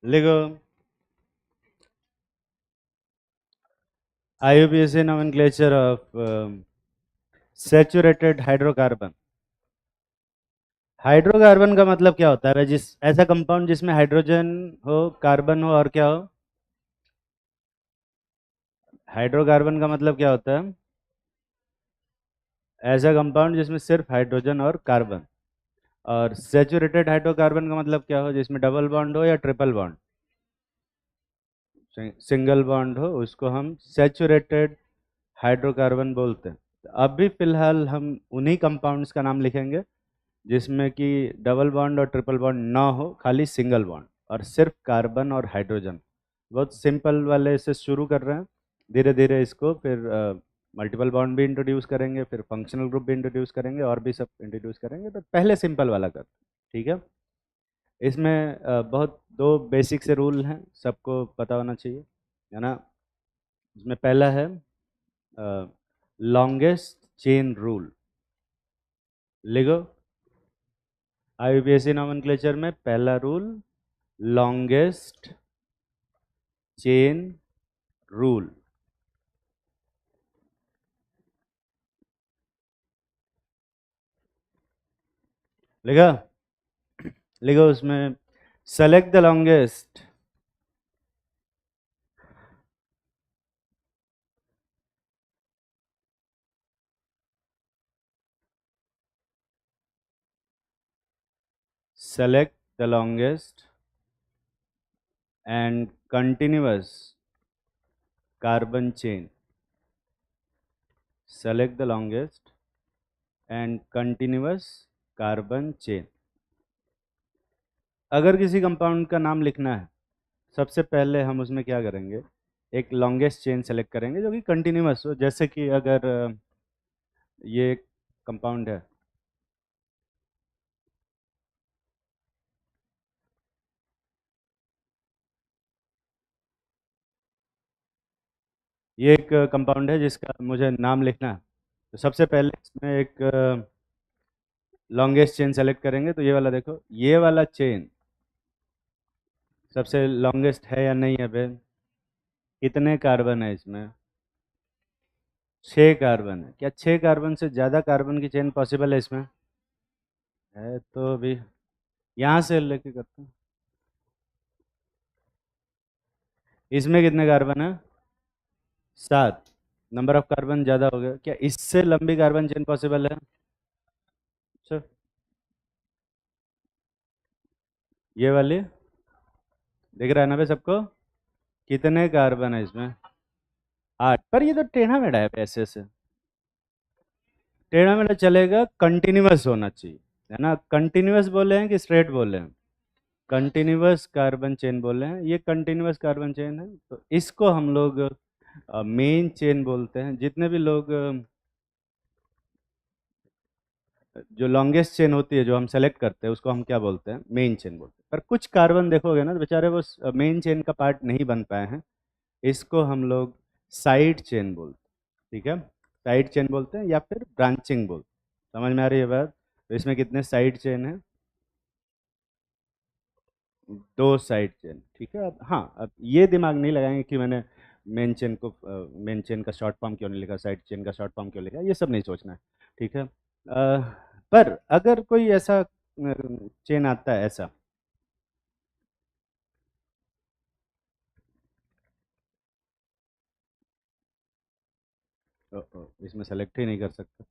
लिखो IUPAC nomenclature of saturated hydrocarbon. Hydrocarbon का मतलब क्या होता है भाई? जिस ऐसा कंपाउंड जिसमें हाइड्रोजन हो, कार्बन हो और क्या हो? हाइड्रोकार्बन का मतलब क्या होता है? ऐसा कंपाउंड जिसमें सिर्फ हाइड्रोजन और कार्बन। और सैचुरेटेड हाइड्रोकार्बन का मतलब क्या हो? जिसमें डबल बॉन्ड हो या ट्रिपल बॉन्ड? सिंगल बॉन्ड हो उसको हम सैचुरेटेड हाइड्रोकार्बन बोलते हैं। तो अभी फिलहाल हम उन्हीं कंपाउंड्स का नाम लिखेंगे जिसमें कि डबल बॉन्ड और ट्रिपल बॉन्ड ना हो, खाली सिंगल बॉन्ड और सिर्फ कार्बन और हाइड्रोजन। बहुत सिंपल वाले से शुरू कर रहे हैं, धीरे धीरे इसको फिर मल्टीपल बॉन्ड भी इंट्रोड्यूस करेंगे, फिर फंक्शनल ग्रुप भी इंट्रोड्यूस करेंगे और भी सब इंट्रोड्यूस करेंगे। तो पहले सिंपल वाला करते हैं, ठीक है? इसमें बहुत दो बेसिक से रूल हैं, सबको पता होना चाहिए, है ना? इसमें पहला है लॉन्गेस्ट चेन रूल। लिखो IUPAC नॉमेनक्लेचर में पहला रूल लॉन्गेस्ट चेन रूल। लिखा? लिखो उसमें select the longest select the longest and continuous carbon chain. Select the longest and continuous carbon chain. अगर किसी कंपाउंड का नाम लिखना है, सबसे पहले हम उसमें क्या करेंगे? एक लॉन्गेस्ट चेन सेलेक्ट करेंगे जो कि कंटिन्यूअस हो। जैसे कि अगर ये कंपाउंड है, ये एक कंपाउंड है जिसका मुझे नाम लिखना है, तो सबसे पहले इसमें एक लॉन्गेस्ट चेन सेलेक्ट करेंगे। तो ये वाला देखो, ये वाला चेन सबसे लॉन्गेस्ट है या नहीं है बे? कितने कार्बन है इसमें? 6 कार्बन है। क्या 6 कार्बन से ज़्यादा कार्बन की चेन पॉसिबल है इसमें? है तो भी यहाँ से लेके करते हैं। इसमें कितने कार्बन है? 7। नंबर ऑफ कार्बन ज़्यादा हो गया। क्या इससे लंबी कार्बन चेन पॉसिबल है? अच्छा, ये वाली दिख रहा है ना बे सबको? कितने कार्बन है इसमें? 8। पर ये तो टेढ़ा मेढ़ा है ऐसे से। टेढ़ा मेढ़ा चलेगा, कंटिन्यूअस होना चाहिए, है ना? कंटिन्यूअस बोले हैं कि स्ट्रेट बोले हैं? कंटिन्यूअस कार्बन चेन बोले हैं। ये कंटिन्यूअस कार्बन चेन है, तो इसको हम लोग मेन चेन बोलते हैं। जितने भी लोग जो लॉन्गेस्ट चेन होती है जो हम सेलेक्ट करते हैं उसको हम क्या बोलते हैं? मेन चेन बोलते हैं। पर कुछ कार्बन देखोगे ना तो बेचारे वो मेन चेन का पार्ट नहीं बन पाए हैं, इसको हम लोग साइड चेन बोलते हैं, ठीक है? साइड चेन बोलते हैं या फिर ब्रांचिंग बोलते हैं। समझ में आ रही है बात? तो इसमें कितने साइड चेन है? 2 साइड चेन, ठीक है। अब हाँ, अब ये दिमाग नहीं लगाएंगे कि मैंने मेन चेन को मेन चेन का शॉर्ट फॉर्म क्यों नहीं लिखा, साइड चेन का शॉर्ट फॉर्म क्यों लिखा, ये सब नहीं सोचना है, ठीक है? पर अगर कोई ऐसा चेन आता है ऐसा, इसमें सेलेक्ट ही नहीं कर सकते।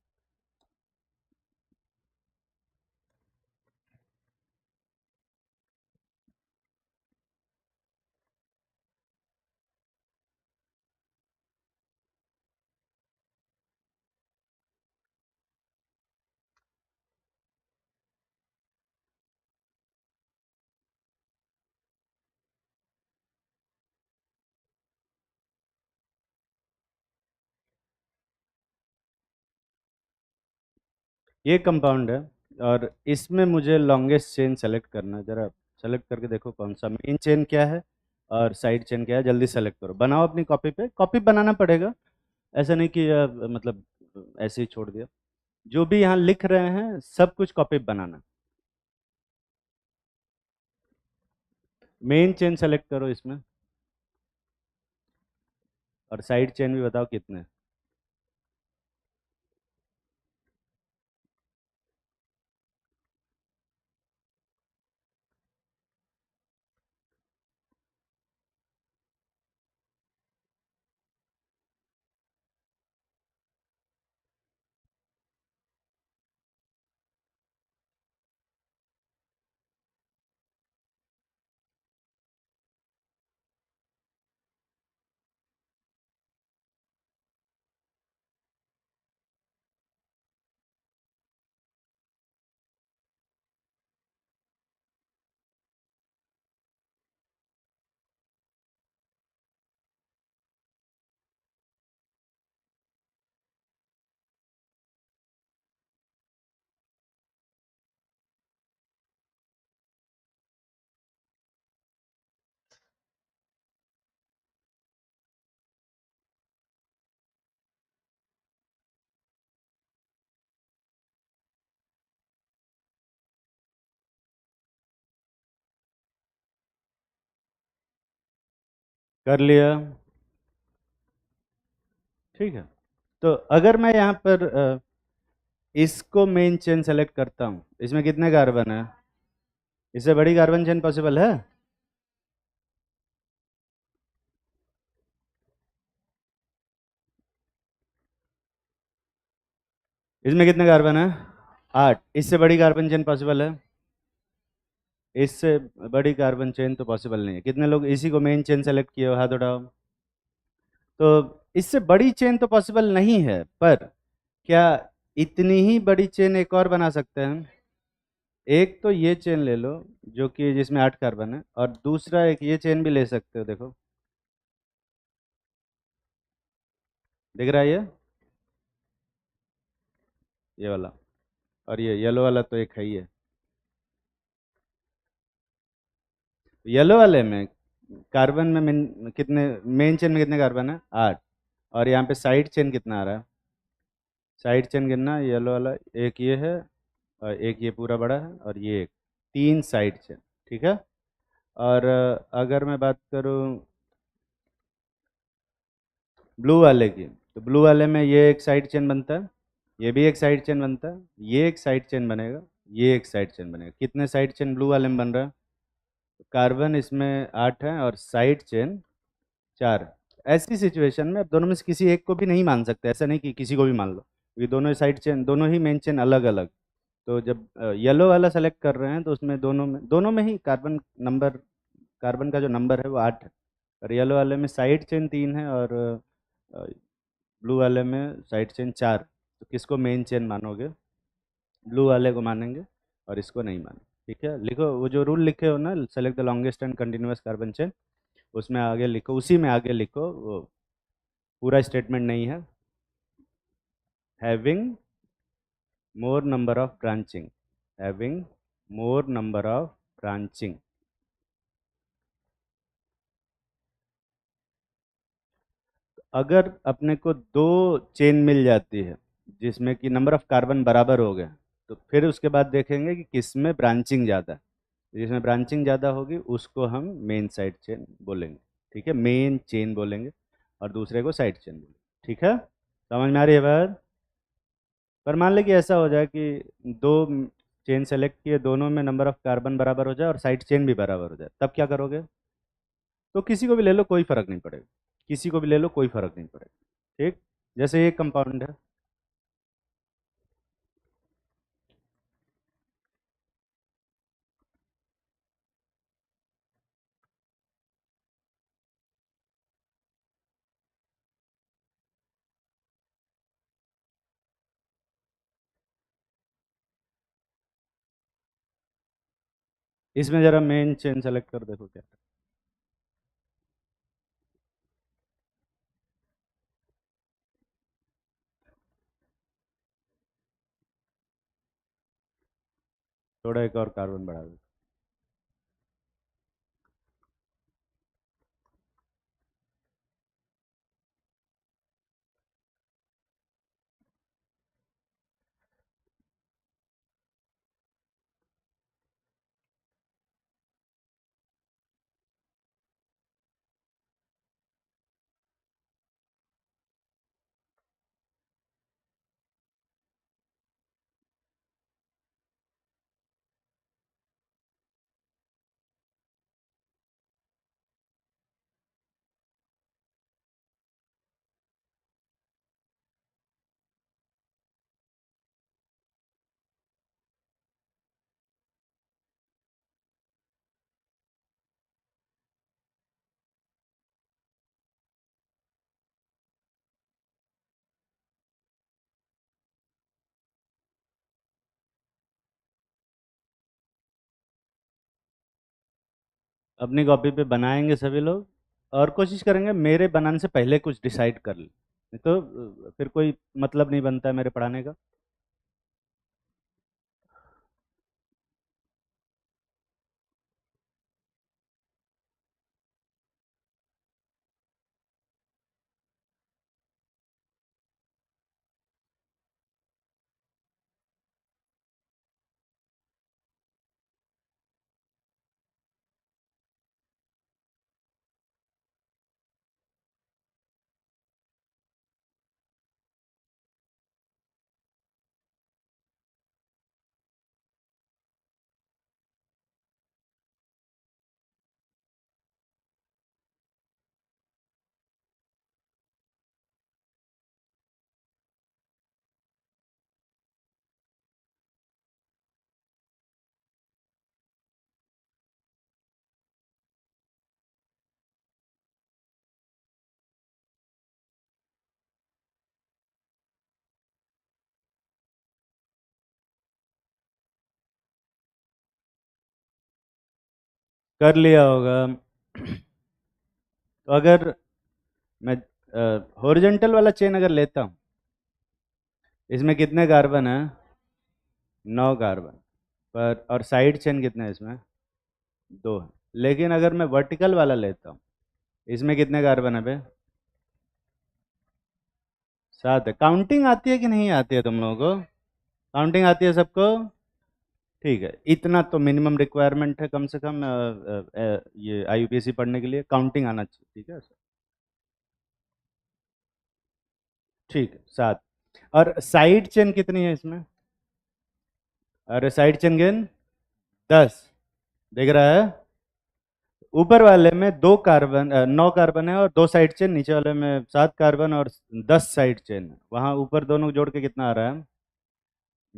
ये कंपाउंड है और इसमें मुझे लॉन्गेस्ट चेन सेलेक्ट करना है। जरा सेलेक्ट करके देखो कौन सा मेन चेन क्या है और साइड चेन क्या है। जल्दी सेलेक्ट करो, बनाओ अपनी कॉपी पे। कॉपी बनाना पड़ेगा, ऐसा नहीं कि मतलब ऐसे ही छोड़ दिया। जो भी यहाँ लिख रहे हैं सब कुछ कॉपी बनाना। मेन चेन सेलेक्ट करो इसमें, और साइड चेन भी बताओ कितने। कर लिया? ठीक है। तो अगर मैं यहाँ पर इसको मेन चेन सेलेक्ट करता हूँ, इसमें कितने कार्बन है? इससे बड़ी कार्बन चेन पॉसिबल है? इसमें कितने कार्बन है? 8। इससे बड़ी कार्बन चेन पॉसिबल है? इससे बड़ी कार्बन चेन तो पॉसिबल नहीं है। कितने लोग इसी को मेन चेन सेलेक्ट किए हो, हाथ उठाओ। तो इससे बड़ी चेन तो पॉसिबल नहीं है, पर क्या इतनी ही बड़ी चेन एक और बना सकते हैं? एक तो ये चेन ले लो, जो कि जिसमें 8 कार्बन है, और दूसरा एक ये चेन भी ले सकते हो, देखो दिख रहा है ये वाला, और ये येलो वाला तो एक है ही है। येलो वाले में कार्बन में कितने, मेन चेन में कितने कार्बन है? 8। और यहाँ पे साइड चेन कितना आ रहा है? साइड चेन गिनना, येलो वाला एक ये है, और एक ये पूरा बड़ा है, और ये एक, 3 साइड चेन। ठीक है। और अगर मैं बात करूँ ब्लू वाले की, तो ब्लू वाले में ये एक साइड चेन बनता है, ये भी एक साइड चेन बनता है, ये एक साइड चेन बनेगा, ये एक साइड चेन बनेगा। कितने साइड चेन ब्लू वाले में बन रहा है? कार्बन इसमें 8 है और साइड चेन 4। ऐसी सिचुएशन में आप दोनों में से किसी एक को भी नहीं मान सकते, ऐसा नहीं कि किसी को भी मान लो, क्योंकि दोनों साइड चेन, दोनों ही मेन चेन अलग अलग। तो जब येलो वाला सेलेक्ट कर रहे हैं तो उसमें दोनों में ही कार्बन नंबर, कार्बन का जो नंबर है वो 8 है, और येलो वाले में साइड चेन 3 है, और ब्लू वाले में साइड चेन 4। तो किसको मेन चेन मानोगे? ब्लू वाले को मानेंगे, और इसको नहीं मानेंगे। ठीक है, लिखो वो जो रूल लिखे हो ना, select the longest and continuous carbon chain, उसमें आगे लिखो, उसी में आगे लिखो, वो पूरा स्टेटमेंट नहीं है, having more number of branching, having more number of branching. अगर अपने को दो चेन मिल जाती है जिसमें कि नंबर ऑफ कार्बन बराबर हो गए, तो फिर उसके बाद देखेंगे कि किस में ब्रांचिंग ज़्यादा है। जिसमें ब्रांचिंग ज़्यादा होगी उसको हम मेन साइड चेन बोलेंगे। ठीक है, मेन चेन बोलेंगे, और दूसरे को साइड चेन बोलेंगे। ठीक है, समझ में आ रही है बात? पर मान लें कि ऐसा हो जाए कि दो चेन सेलेक्ट किए, दोनों में नंबर ऑफ कार्बन बराबर हो जाए और साइड चेन भी बराबर हो जाए, तब क्या करोगे? तो किसी को भी ले लो, कोई फर्क नहीं पड़ेगा। किसी को भी ले लो, कोई फर्क नहीं पड़ेगा। ठीक, जैसे ये कंपाउंड है, इसमें जरा मेन चेन सेलेक्ट कर देखो क्या। थोड़ा एक और कार्बन बढ़ा दो। अपनी कॉपी पे बनाएंगे सभी लोग, और कोशिश करेंगे मेरे बनाने से पहले कुछ डिसाइड कर ले, नहीं तो फिर कोई मतलब नहीं बनता है मेरे पढ़ाने का। कर लिया होगा। तो अगर मैं हॉरिजॉन्टल वाला चेन अगर लेता हूँ, इसमें कितने कार्बन है? 9 कार्बन। पर और साइड चेन कितने हैं इसमें? 2 है। लेकिन अगर मैं वर्टिकल वाला लेता हूँ, इसमें कितने कार्बन है बे? 7 है। काउंटिंग आती है कि नहीं आती है तुम लोगों को? काउंटिंग आती है सबको? ठीक है, इतना तो मिनिमम रिक्वायरमेंट है कम से कम ये आईयूपीएसी पढ़ने के लिए, काउंटिंग आना चाहिए। ठीक है सर? ठीक है, 7। और साइड चेन कितनी है इसमें? अरे साइड चेन गिन। 10। देख रहा है? ऊपर वाले में 2 कार्बन 9 कार्बन है और 2 साइड चेन, नीचे वाले में 7 कार्बन और 10 साइड चेन है। वहाँ ऊपर दोनों जोड़ के कितना आ रहा है?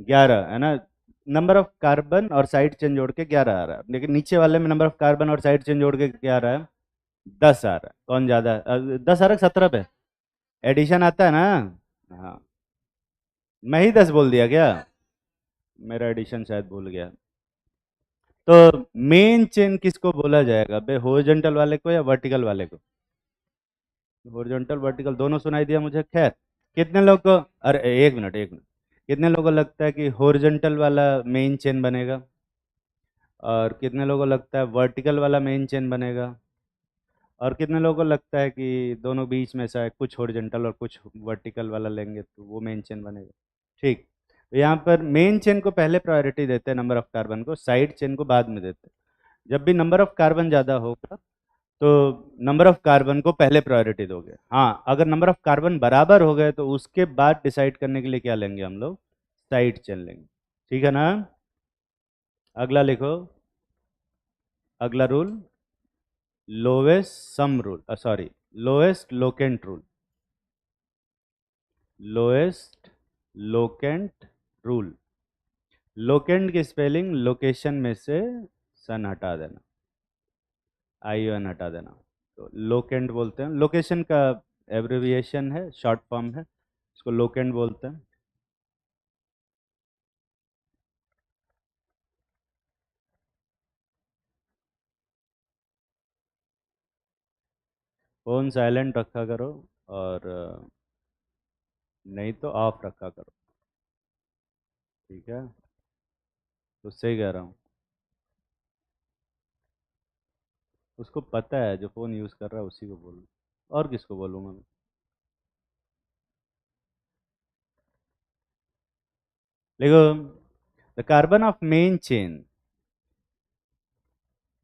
11 है ना? नंबर ऑफ कार्बन और साइड चेन जोड़ के 11 आ रहा है, लेकिन नीचे वाले में नंबर ऑफ कार्बन और साइड चेन जोड़ के क्या आ रहा है? 10 आ रहा है। कौन ज़्यादा है? 10 आ रहा है, 17 पे एडिशन आता है ना? हाँ। मैं ही 10 बोल दिया क्या? मेरा एडिशन शायद भूल गया। तो मेन चेन किसको बोला जाएगा बे, हॉरिजॉन्टल वाले को या वर्टिकल वाले को? हॉरिजॉन्टल वर्टिकल दोनों सुनाई दिया मुझे। खैर, कितने लोग को, अरे एक मिनट एक मिनट, कितने लोगों को लगता है कि हॉरिजॉन्टल वाला मेन चेन बनेगा, और कितने लोगों को लगता है वर्टिकल वाला मेन चेन बनेगा, और कितने लोगों को लगता है कि दोनों बीच में से कुछ हॉरिजॉन्टल और कुछ वर्टिकल वाला लेंगे तो वो मेन चेन बनेगा? ठीक। तो यहाँ पर मेन चेन को पहले प्रायोरिटी देते हैं, नंबर ऑफ कार्बन को, साइड चेन को बाद में देते हैं। जब भी नंबर ऑफ कार्बन ज़्यादा होगा तो नंबर ऑफ कार्बन को पहले प्रायोरिटी दोगे। हाँ, अगर नंबर ऑफ कार्बन बराबर हो गए तो उसके बाद डिसाइड करने के लिए क्या लेंगे हम लोग? साइड चेन लेंगे। ठीक है ना? अगला लिखो। अगला rule, lowest sum rule, sorry, lowest locant rule. Lowest locant rule. Locant की स्पेलिंग लोकेशन में से सन हटा देना, आई एन हटा देना, तो लोकेंट बोलते हैं। लोकेशन का एब्रिविएशन है, शॉर्ट फॉर्म है, इसको लोकेंट बोलते हैं। फ़ोन साइलेंट रखा करो, और नहीं तो ऑफ रखा करो। ठीक है? उससे ही कह रहा हूँ। उसको पता है, जो फ़ोन यूज़ कर रहा है उसी को बोलूँ, और किसको बोलूँगा मैं? देखो, the carbon of main chain,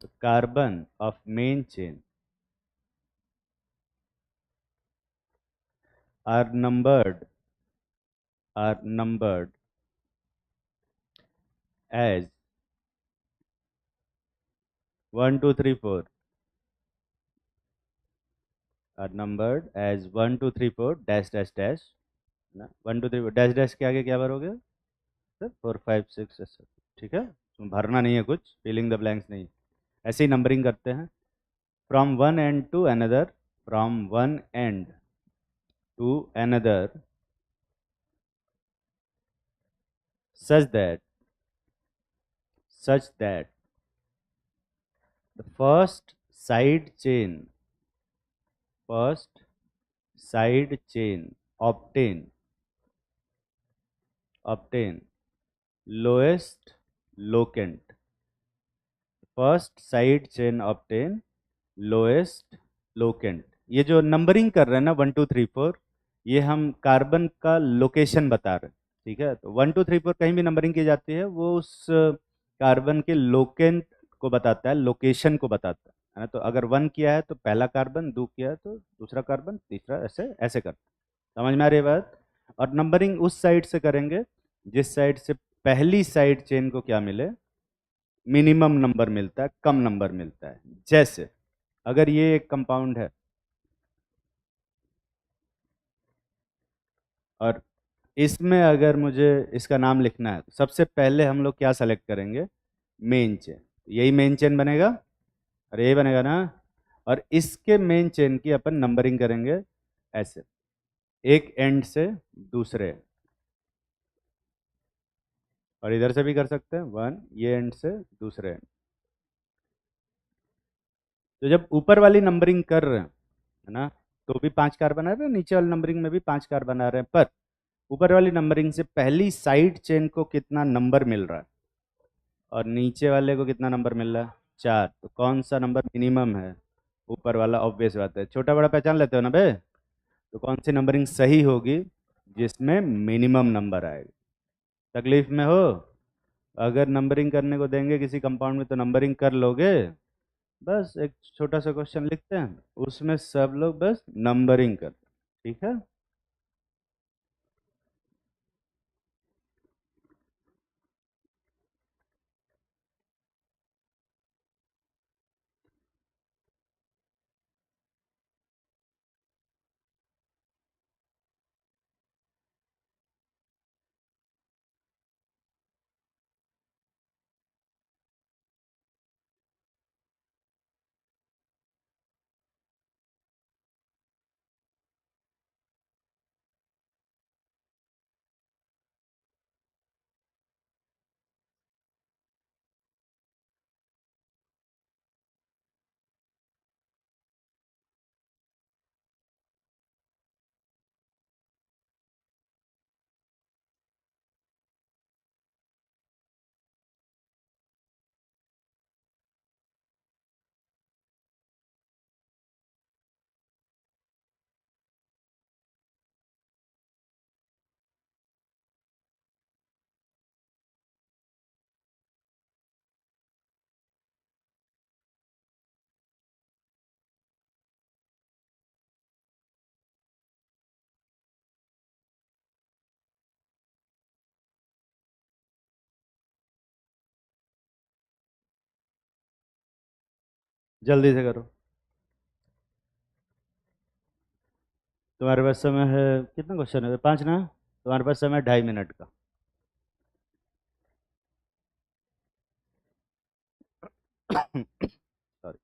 the carbon of main chain are numbered are numbered as 1 2 3 4, are numbered as 1 2 3 4 dash dash dash ना, 1 2 3 4 डैश डैश के आगे क्या भरोगे सर? 4 5 6 ऐसे। ठीक है? तुम भरना नहीं है कुछ, फिलिंग द ब्लैंक्स नहीं, ऐसे ही नंबरिंग करते हैं। From one end to another, from one end to another, such that such that the first side chain obtain obtain lowest locant. First side chain obtain lowest locant. ये जो numbering कर रहे हैं ना 1 2 3 4, ये हम कार्बन का लोकेशन बता रहे हैं। ठीक है, तो 1 2 3 4 कहीं भी नंबरिंग की जाती है वो उस कार्बन के लोकेंट को बताता है, लोकेशन को बताता है ना। तो अगर 1 किया है तो पहला कार्बन, 2 किया है तो दूसरा कार्बन, तीसरा, ऐसे ऐसे कर। समझ में आ रही है बात? और नंबरिंग उस साइड से करेंगे जिस साइड से पहली साइड चेन को क्या मिले, मिनिमम नंबर मिलता है, कम नंबर मिलता है। जैसे अगर ये एक कंपाउंड है और इसमें अगर मुझे इसका नाम लिखना है तो सबसे पहले हम लोग क्या सेलेक्ट करेंगे, मेन चेन। यही मेन चेन बनेगा, और यही बनेगा ना। और इसके मेन चेन की अपन नंबरिंग करेंगे ऐसे, एक एंड से दूसरे end। और इधर से भी कर सकते हैं 1, ये एंड से दूसरे एंड। तो जब ऊपर वाली नंबरिंग कर रहे हैं, है ना, तो भी 5 कार्बन आ रहे हैं, नीचे वाली नंबरिंग में भी 5 कार्बन आ रहे हैं, पर ऊपर वाली नंबरिंग से पहली साइड चेन को कितना नंबर मिल रहा है और नीचे वाले को कितना नंबर मिल रहा है, 4, तो कौन सा नंबर मिनिमम है, ऊपर वाला। ऑब्वियस बात है, छोटा बड़ा पहचान लेते हो ना बे। तो कौन सी नंबरिंग सही होगी, जिसमें मिनिमम नंबर आएगा। तकलीफ में हो? अगर नंबरिंग करने को देंगे किसी कंपाउंड में तो नंबरिंग कर लोगे। बस एक छोटा सा क्वेश्चन लिखते हैं, उसमें सब लोग बस नंबरिंग करते हैं। ठीक है, जल्दी से करो। तुम्हारे पास समय है, कितना क्वेश्चन है, 5 ना? तुम्हारे पास समय 2.5 मिनट का। सॉरी।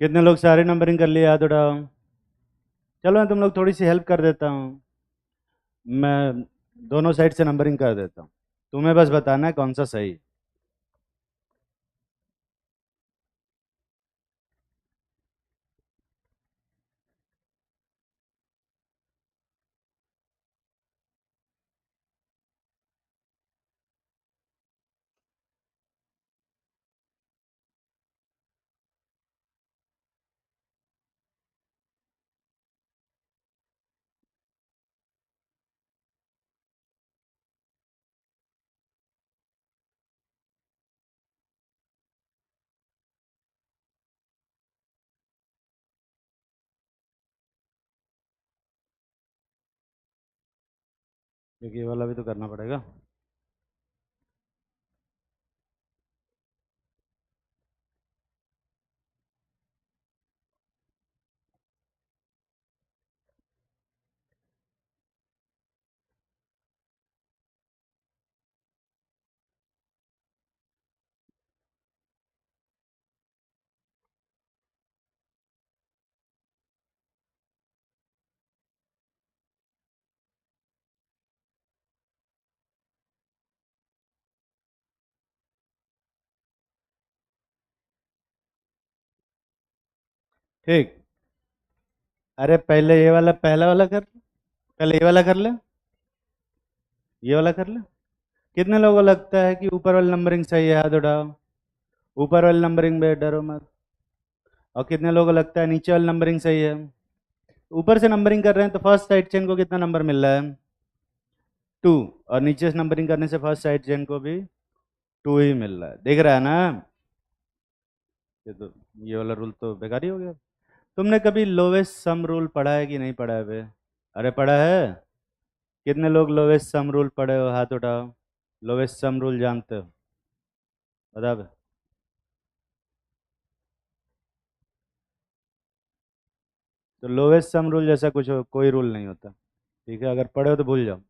कितने लोग सारे नंबरिंग कर लिए, याद उठाओ। चलो मैं तुम लोग थोड़ी सी हेल्प कर देता हूँ। मैं दोनों साइड से नंबरिंग कर देता हूँ, तुम्हें बस बताना है कौन सा सही है। क्योंकि ये वाला भी तो करना पड़ेगा। ठीक। अरे पहले ये वाला, पहला वाला कर, पहले ये वाला कर ले, ये वाला कर ले। कितने लोगों को लगता है कि ऊपर वाली नंबरिंग सही है, हाथ उठाओ। ऊपर वाली नंबरिंग में डरो मत। और कितने लोगों को लगता है नीचे वाली नंबरिंग सही है। ऊपर से नंबरिंग कर रहे हैं तो फर्स्ट साइड चेन को कितना नंबर मिल रहा है, 2। और नीचे से नंबरिंग करने से फर्स्ट साइड चेन को भी 2 ही मिल रहा है, दिख रहा है ना। ये तो, ये वाला रूल तो बेकार ही हो गया। तुमने कभी लोवेस्ट सम रूल पढ़ा है कि नहीं पढ़ा है बे? अरे पढ़ा है। कितने लोग लोवेस्ट सम रूल पढ़े हो, हाथ उठाओ। लोवेस्ट सम रूल जानते हो, बता बे। तो लोवेस्ट सम रूल जैसा कुछ कोई रूल नहीं होता, ठीक है। अगर पढ़े हो तो भूल जाओ।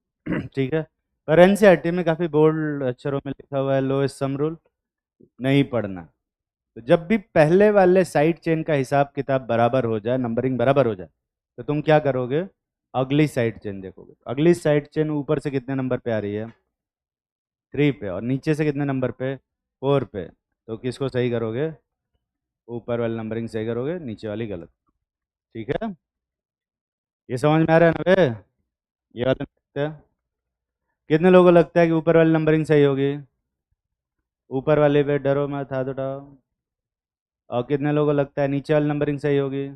ठीक है। पर एनसीईआरटी में काफ़ी बोल्ड अक्षरों में लिखा हुआ है लोएस्ट सम रूल, नहीं पढ़ना। तो जब भी पहले वाले साइड चेन का हिसाब किताब बराबर हो जाए, नंबरिंग बराबर हो जाए, तो तुम क्या करोगे, अगली साइड चेन देखोगे। अगली साइड चेन ऊपर से कितने नंबर पे आ रही है, 3 पे, और नीचे से कितने नंबर पे, 4 पे। तो किसको सही करोगे, ऊपर वाली नंबरिंग सही करोगे, नीचे वाली गलत। ठीक है। ये समझ में आ रहा है ना बे? ये वाला देखते हैं। कितने लोगों को लगता है कि ऊपर वाली नंबरिंग सही होगी, ऊपर वाले पे डरो मत, हाथ उठाओ। और कितने लोगों को लगता है नीचे वाली नंबरिंग सही होगी।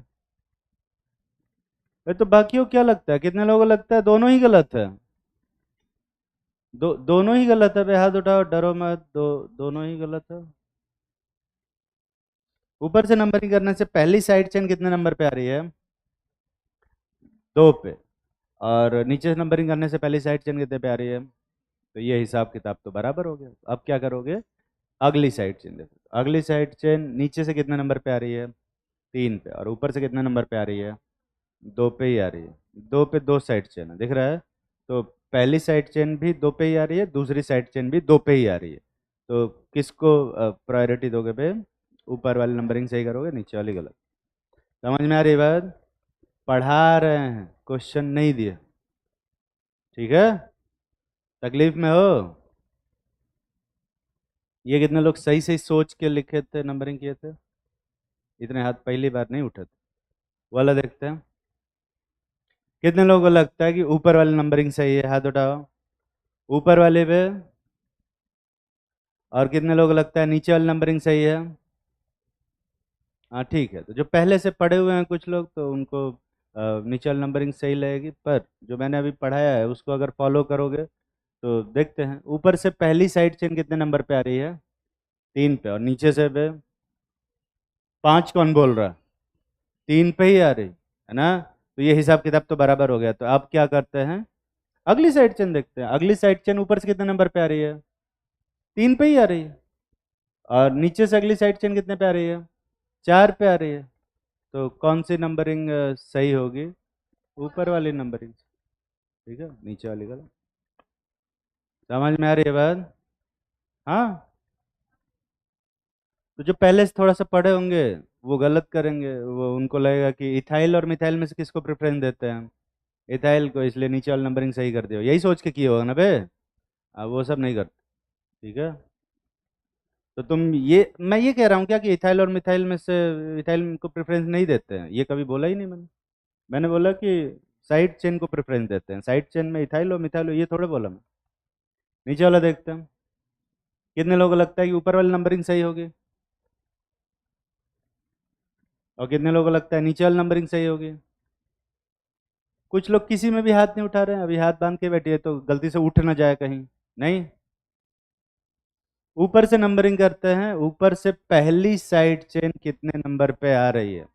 तो बाकियों को क्या लगता है, कितने लोगों को लगता है दोनों ही गलत है। दोनों ही गलत है बे, हाथ उठाओ, डरो मत। दोनों ही गलत है। ऊपर से नंबरिंग करने से पहली साइड चेन कितने नंबर पे आ रही है, 2 पे। और नीचे से नंबरिंग करने से पहली साइड चेन कितने पे आ रही है। तो ये हिसाब किताब तो बराबर हो गया। अब क्या करोगे, अगली साइड चेन देखो। अगली साइड चेन नीचे से कितने नंबर पे आ रही है, 3 पे। और ऊपर से कितने नंबर पे आ रही है, 2 पे ही आ रही है। 2 पे 2 साइड चेन है, दिख रहा है। तो पहली साइड चेन भी 2 पे ही आ रही है, दूसरी साइड चेन भी 2 पे ही आ रही है। तो किसको प्रायोरिटी दोगे बे, ऊपर वाली नंबरिंग सही करोगे, नीचे वाली गलत। समझ में आ रही बात? पढ़ा रहे हैं, क्वेश्चन नहीं दिए। ठीक है। तकलीफ में हो? ये कितने लोग सही सही सोच के लिखे थे, नंबरिंग किए थे? इतने हाथ पहली बार नहीं उठे थे। वाला देखते हैं। कितने लोगों को लगता है कि ऊपर वाली नंबरिंग सही है, हाथ उठाओ। ऊपर वाले पे। और कितने लोगों को लगता है नीचे वाली नंबरिंग सही है। हाँ ठीक है। तो जो पहले से पढ़े हुए हैं कुछ लोग, तो उनको नीचे वाली नंबरिंग सही लगेगी। पर जो मैंने अभी पढ़ाया है उसको अगर फॉलो करोगे तो देखते हैं, ऊपर से पहली साइड चेन कितने नंबर पे आ रही है, 3 पे। और नीचे से पे 5 कौन बोल रहा है, 3 पे ही आ रही है ना। तो ये हिसाब किताब तो बराबर हो गया। तो अब क्या करते हैं, अगली साइड चेन देखते हैं। अगली साइड चेन ऊपर से कितने नंबर पे आ रही है, 3 पे ही आ रही है। और नीचे से अगली साइड चेन कितने पे आ रही है, 4 पे आ रही है। तो कौन सी नंबरिंग सही होगी, ऊपर वाली नंबरिंग। ठीक है, नीचे वाली गलत। समझ में आ रही है बात? हाँ। तो जो पहले से थोड़ा सा पढ़े होंगे वो गलत करेंगे, वो उनको लगेगा कि इथाइल और मिथाइल में से किसको प्रेफरेंस देते हैं हम, इथाइल को, इसलिए नीचे वाली नंबरिंग सही कर दियो, यही सोच के किए होगा ना बे। अब वो सब नहीं करते, ठीक है। तो तुम ये, मैं ये कह रहा हूँ क्या कि इथाइल और मिथाइल में से इथाइल को प्रेफरेंस नहीं देते हैं, ये कभी बोला ही नहीं मैंने। मैंने बोला कि साइड चेन को प्रेफरेंस देते हैं, साइड चेन में इथाइल और मिथाइल हो, ये थोड़े बोला मैं। नीचे वाला देखते हैं, कितने लोगों को लगता है कि ऊपर वाली नंबरिंग सही होगी, और कितने लोगों को लगता है नीचे वाली नंबरिंग सही होगी। कुछ लोग किसी में भी हाथ नहीं उठा रहे हैं, अभी हाथ बांध के बैठिए तो गलती से उठ ना जाए कहीं। नहीं, ऊपर से नंबरिंग करते हैं, ऊपर से पहली साइड चेन कितने नंबर पे आ रही है।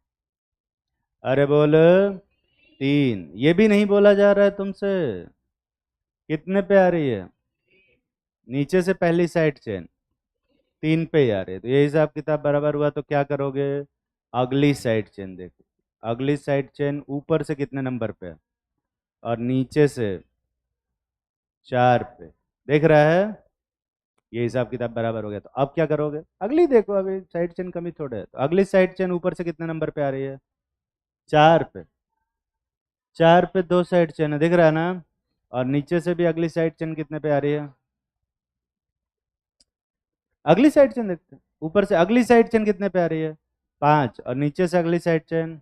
अरे बोल, 3, ये भी नहीं बोला जा रहा है तुमसे, कितने पे आ रही है, नीचे से पहली साइड चेन 3 पे ही आ रही है, तो ये हिसाब किताब बराबर हुआ। तो क्या करोगे, अगली साइड चेन देखो, अगली साइड चेन ऊपर से कितने नंबर पे है, और नीचे से 4 पे, देख रहा है, ये हिसाब किताब बराबर हो गया। तो अब क्या करोगे, अगली देखो, अभी साइड चेन कमी थोड़े है, तो अगली साइड चेन ऊपर से कितने नंबर पे आ रही है, 4 पे, 4 पे 2 साइड चेन है, दिख रहा है ना। और नीचे से भी अगली साइड चेन कितने पे आ रही है, अगली साइड चेन देखते हैं, ऊपर से अगली साइड चेन कितने पे आ रही है, 5, और नीचे से अगली साइड चेन,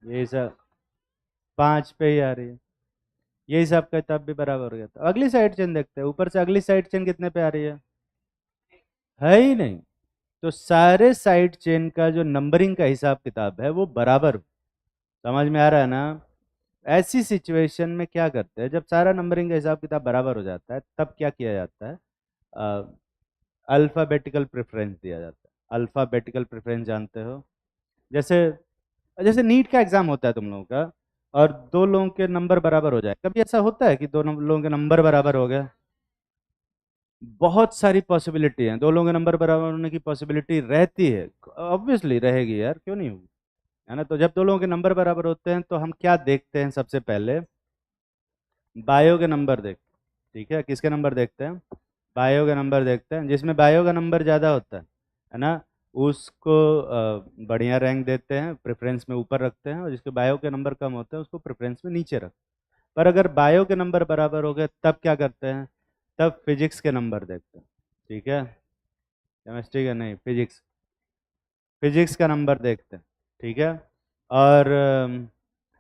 ये सब 5 पे ही आ रही है, ये हिसाब का किताब भी बराबर हो गया। तो अगली साइड चेन देखते हैं, ऊपर से अगली साइड चेन कितने पे आ रही है ही नहीं। तो सारे साइड चेन का जो नंबरिंग का हिसाब किताब है वो बराबर, समझ में आ रहा है ना। ऐसी सिचुएशन में क्या करते हैं, जब सारा नंबरिंग का हिसाब किताब बराबर हो जाता है, तब क्या किया जाता है, अल्फ़ाबेटिकल प्रेफरेंस दिया जाता है। अल्फ़ाबेटिकल प्रेफरेंस जानते हो, जैसे जैसे नीट का एग्जाम होता है तुम लोगों का, और दो लोगों के नंबर बराबर हो जाए, कभी ऐसा होता है कि दो लोगों के नंबर बराबर हो गया। बहुत सारी पॉसिबिलिटी है, दो लोगों के नंबर बराबर होने की पॉसिबिलिटी रहती है, ऑब्वियसली रहेगी यार, क्यों नहीं होगी, है ना। तो जब दो लोगों के नंबर बराबर होते हैं तो हम क्या देखते हैं, सबसे पहले बायो के नंबर देखते हैं, ठीक है। किसके नंबर देखते हैं, बायो के नंबर देखते हैं, जिसमें बायो का नंबर ज़्यादा होता है ना, उसको बढ़िया रैंक देते हैं, प्रेफरेंस में ऊपर रखते हैं, और जिसके बायो के नंबर कम होते हैं उसको प्रेफरेंस में नीचे रखते हैं। पर अगर बायो के नंबर बराबर हो गए तब क्या करते हैं, तब फिजिक्स के नंबर देखते हैं, ठीक है। केमिस्ट्री का नहीं, फिजिक्स, फिजिक्स का नंबर देखते हैं, ठीक है। और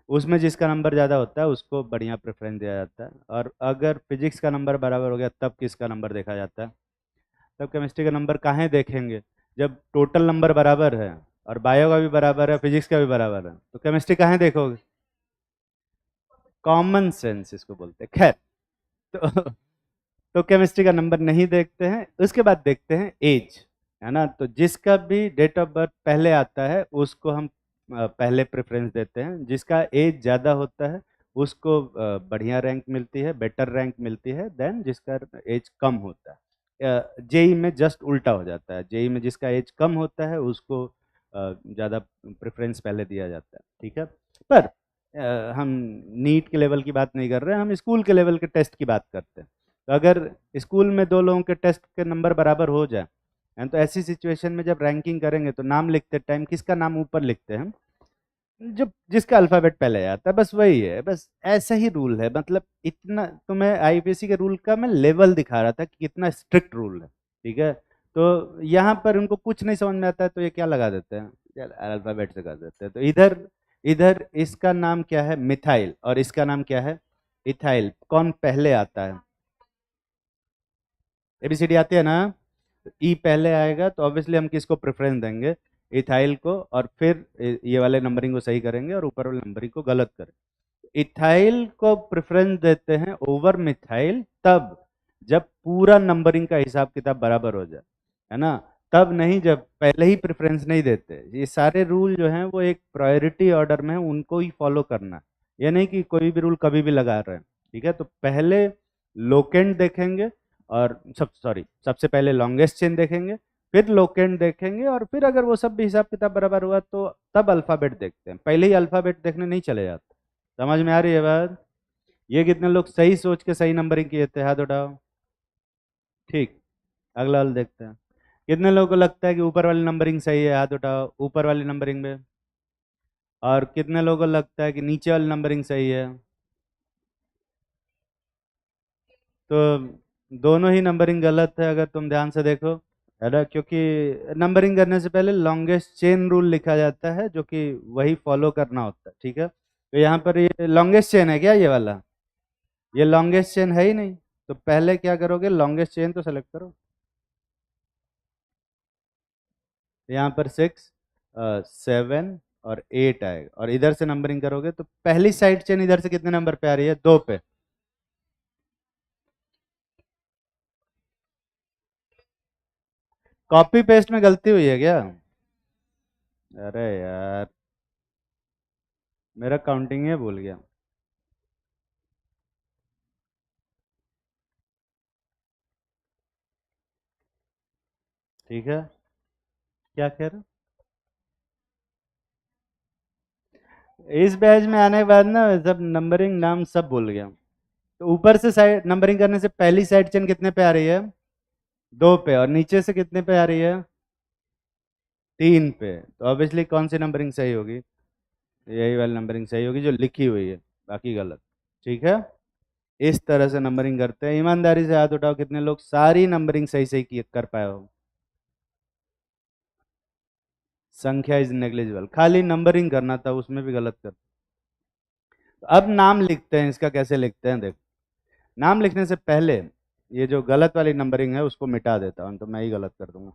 उसमें जिसका नंबर ज़्यादा होता है उसको बढ़िया प्रेफरेंस दिया जाता है। और अगर फिजिक्स का नंबर बराबर हो गया तब किसका नंबर देखा जाता है, तब केमिस्ट्री का नंबर काहे देखेंगे, जब टोटल नंबर बराबर है, और बायो का भी बराबर है, फिजिक्स का भी बराबर है, तो केमिस्ट्री काहे देखोगे, कॉमन सेंस इसको बोलते हैं। खैर, तो केमिस्ट्री का नंबर नहीं देखते हैं। उसके बाद देखते हैं एज, है ना। तो जिसका भी डेट ऑफ बर्थ पहले आता है उसको हम पहले प्रेफरेंस देते हैं, जिसका एज ज़्यादा होता है उसको बढ़िया रैंक मिलती है, बेटर रैंक मिलती है देन जिसका एज कम होता है। जेई में जस्ट उल्टा हो जाता है, जेई में जिसका एज कम होता है उसको ज़्यादा प्रेफरेंस पहले दिया जाता है, ठीक है। पर हम नीट के लेवल की बात नहीं कर रहे हैं, हम स्कूल के लेवल के टेस्ट की बात करते हैं। तो अगर स्कूल में दो लोगों के टेस्ट के नंबर बराबर हो जाए, तो ऐसी सिचुएशन में जब रैंकिंग करेंगे तो नाम लिखते टाइम किसका नाम ऊपर लिखते हैं हम, जो जिसका अल्फ़ाबेट पहले आता है, बस वही है, बस ऐसा ही रूल है। मतलब इतना तो मैं आईपीएससी के रूल का मैं लेवल दिखा रहा था कि कितना स्ट्रिक्ट रूल है, ठीक है। तो यहाँ पर उनको कुछ नहीं समझ में आता है तो ये क्या लगा देते हैं, यार अल्फ़ाबेट से कर देते हैं। तो इधर इधर इसका नाम क्या है, मिथाइल, और इसका नाम क्या है, इथाइल। कौन पहले आता है, एबीसीडी आती है ना, ई पहले आएगा तो ऑब्वियसली हम किसको प्रेफरेंस देंगे, इथाइल को, और फिर ये वाले नंबरिंग को सही करेंगे और ऊपर वाले नंबरिंग को गलत करेंगे। इथाइल को प्रेफरेंस देते हैं ओवर मिथाइल तब जब पूरा नंबरिंग का हिसाब किताब बराबर हो जाए, है ना। तब नहीं, जब पहले ही प्रेफरेंस नहीं देते। ये सारे रूल जो हैं वो एक प्रायोरिटी ऑर्डर में है, उनको ही फॉलो करना है। ये नहीं कि कोई भी रूल कभी भी लगा रहे हैं, ठीक है। तो पहले लोकेंट देखेंगे, और सबसे पहले लॉन्गेस्ट चेन देखेंगे, फिर लोकेंट देखेंगे, और फिर अगर वो सब भी हिसाब किताब बराबर हुआ तो तब अल्फ़ाबेट देखते हैं, पहले ही अल्फ़ाबेट देखने नहीं चले जाते। समझ में आ रही है बात। ये कितने लोग सही सोच के सही नंबरिंग किए थे, हाथ उठाओ। ठीक, अगला वाला देखते हैं। कितने लोगों को लगता है कि ऊपर वाली नंबरिंग सही है? हाथ उठाओ ऊपर वाली नंबरिंग में। और कितने लोगों को लगता है कि नीचे वाली नंबरिंग सही है? तो दोनों ही नंबरिंग गलत है अगर तुम ध्यान से देखो, है ना? क्योंकि नंबरिंग करने से पहले लॉन्गेस्ट चेन रूल लिखा जाता है, जो कि वही फॉलो करना होता है, ठीक है? तो यहाँ पर ये लॉन्गेस्ट चेन है क्या ये वाला? ये लॉन्गेस्ट चेन है ही नहीं, तो पहले क्या करोगे? लॉन्गेस्ट चेन तो सेलेक्ट करो। यहाँ पर 6, 7 और 8 आएगा, और इधर से नंबरिंग करोगे तो पहली साइड चेन इधर से कितने नंबर पे आ रही है? 2 पे। कॉपी पेस्ट में गलती हुई है क्या? अरे यार, मेरा काउंटिंग ही भूल गया। ठीक है, क्या कह रहे हो? इस बैच में आने के बाद ना सब नंबरिंग नाम सब भूल गया। तो ऊपर से साइड नंबरिंग करने से पहली साइड चेन कितने पे आ रही है? 2 पे। और नीचे से कितने पे आ रही है? 3 पे। तो ऑब्वियसली कौन सी नंबरिंग सही होगी? यही वाली नंबरिंग सही होगी जो लिखी हुई है, बाकी गलत। ठीक है, इस तरह से नंबरिंग करते हैं। ईमानदारी से हाथ उठाओ कितने लोग सारी नंबरिंग सही सही कर पाए हो? संख्या इज नेग्लिजिबल, खाली नंबरिंग करना था उसमें भी गलत कर। तो अब नाम लिखते हैं, इसका कैसे लिखते हैं देखो। नाम लिखने से पहले ये जो गलत वाली नंबरिंग है उसको मिटा देता हूँ, तो मैं ही गलत कर दूंगा।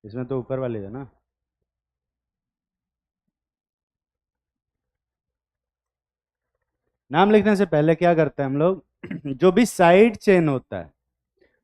इसमें तो ऊपर वाली है ना। नाम लिखने से पहले क्या करते हैं हम लोग? जो भी साइड चेन होता है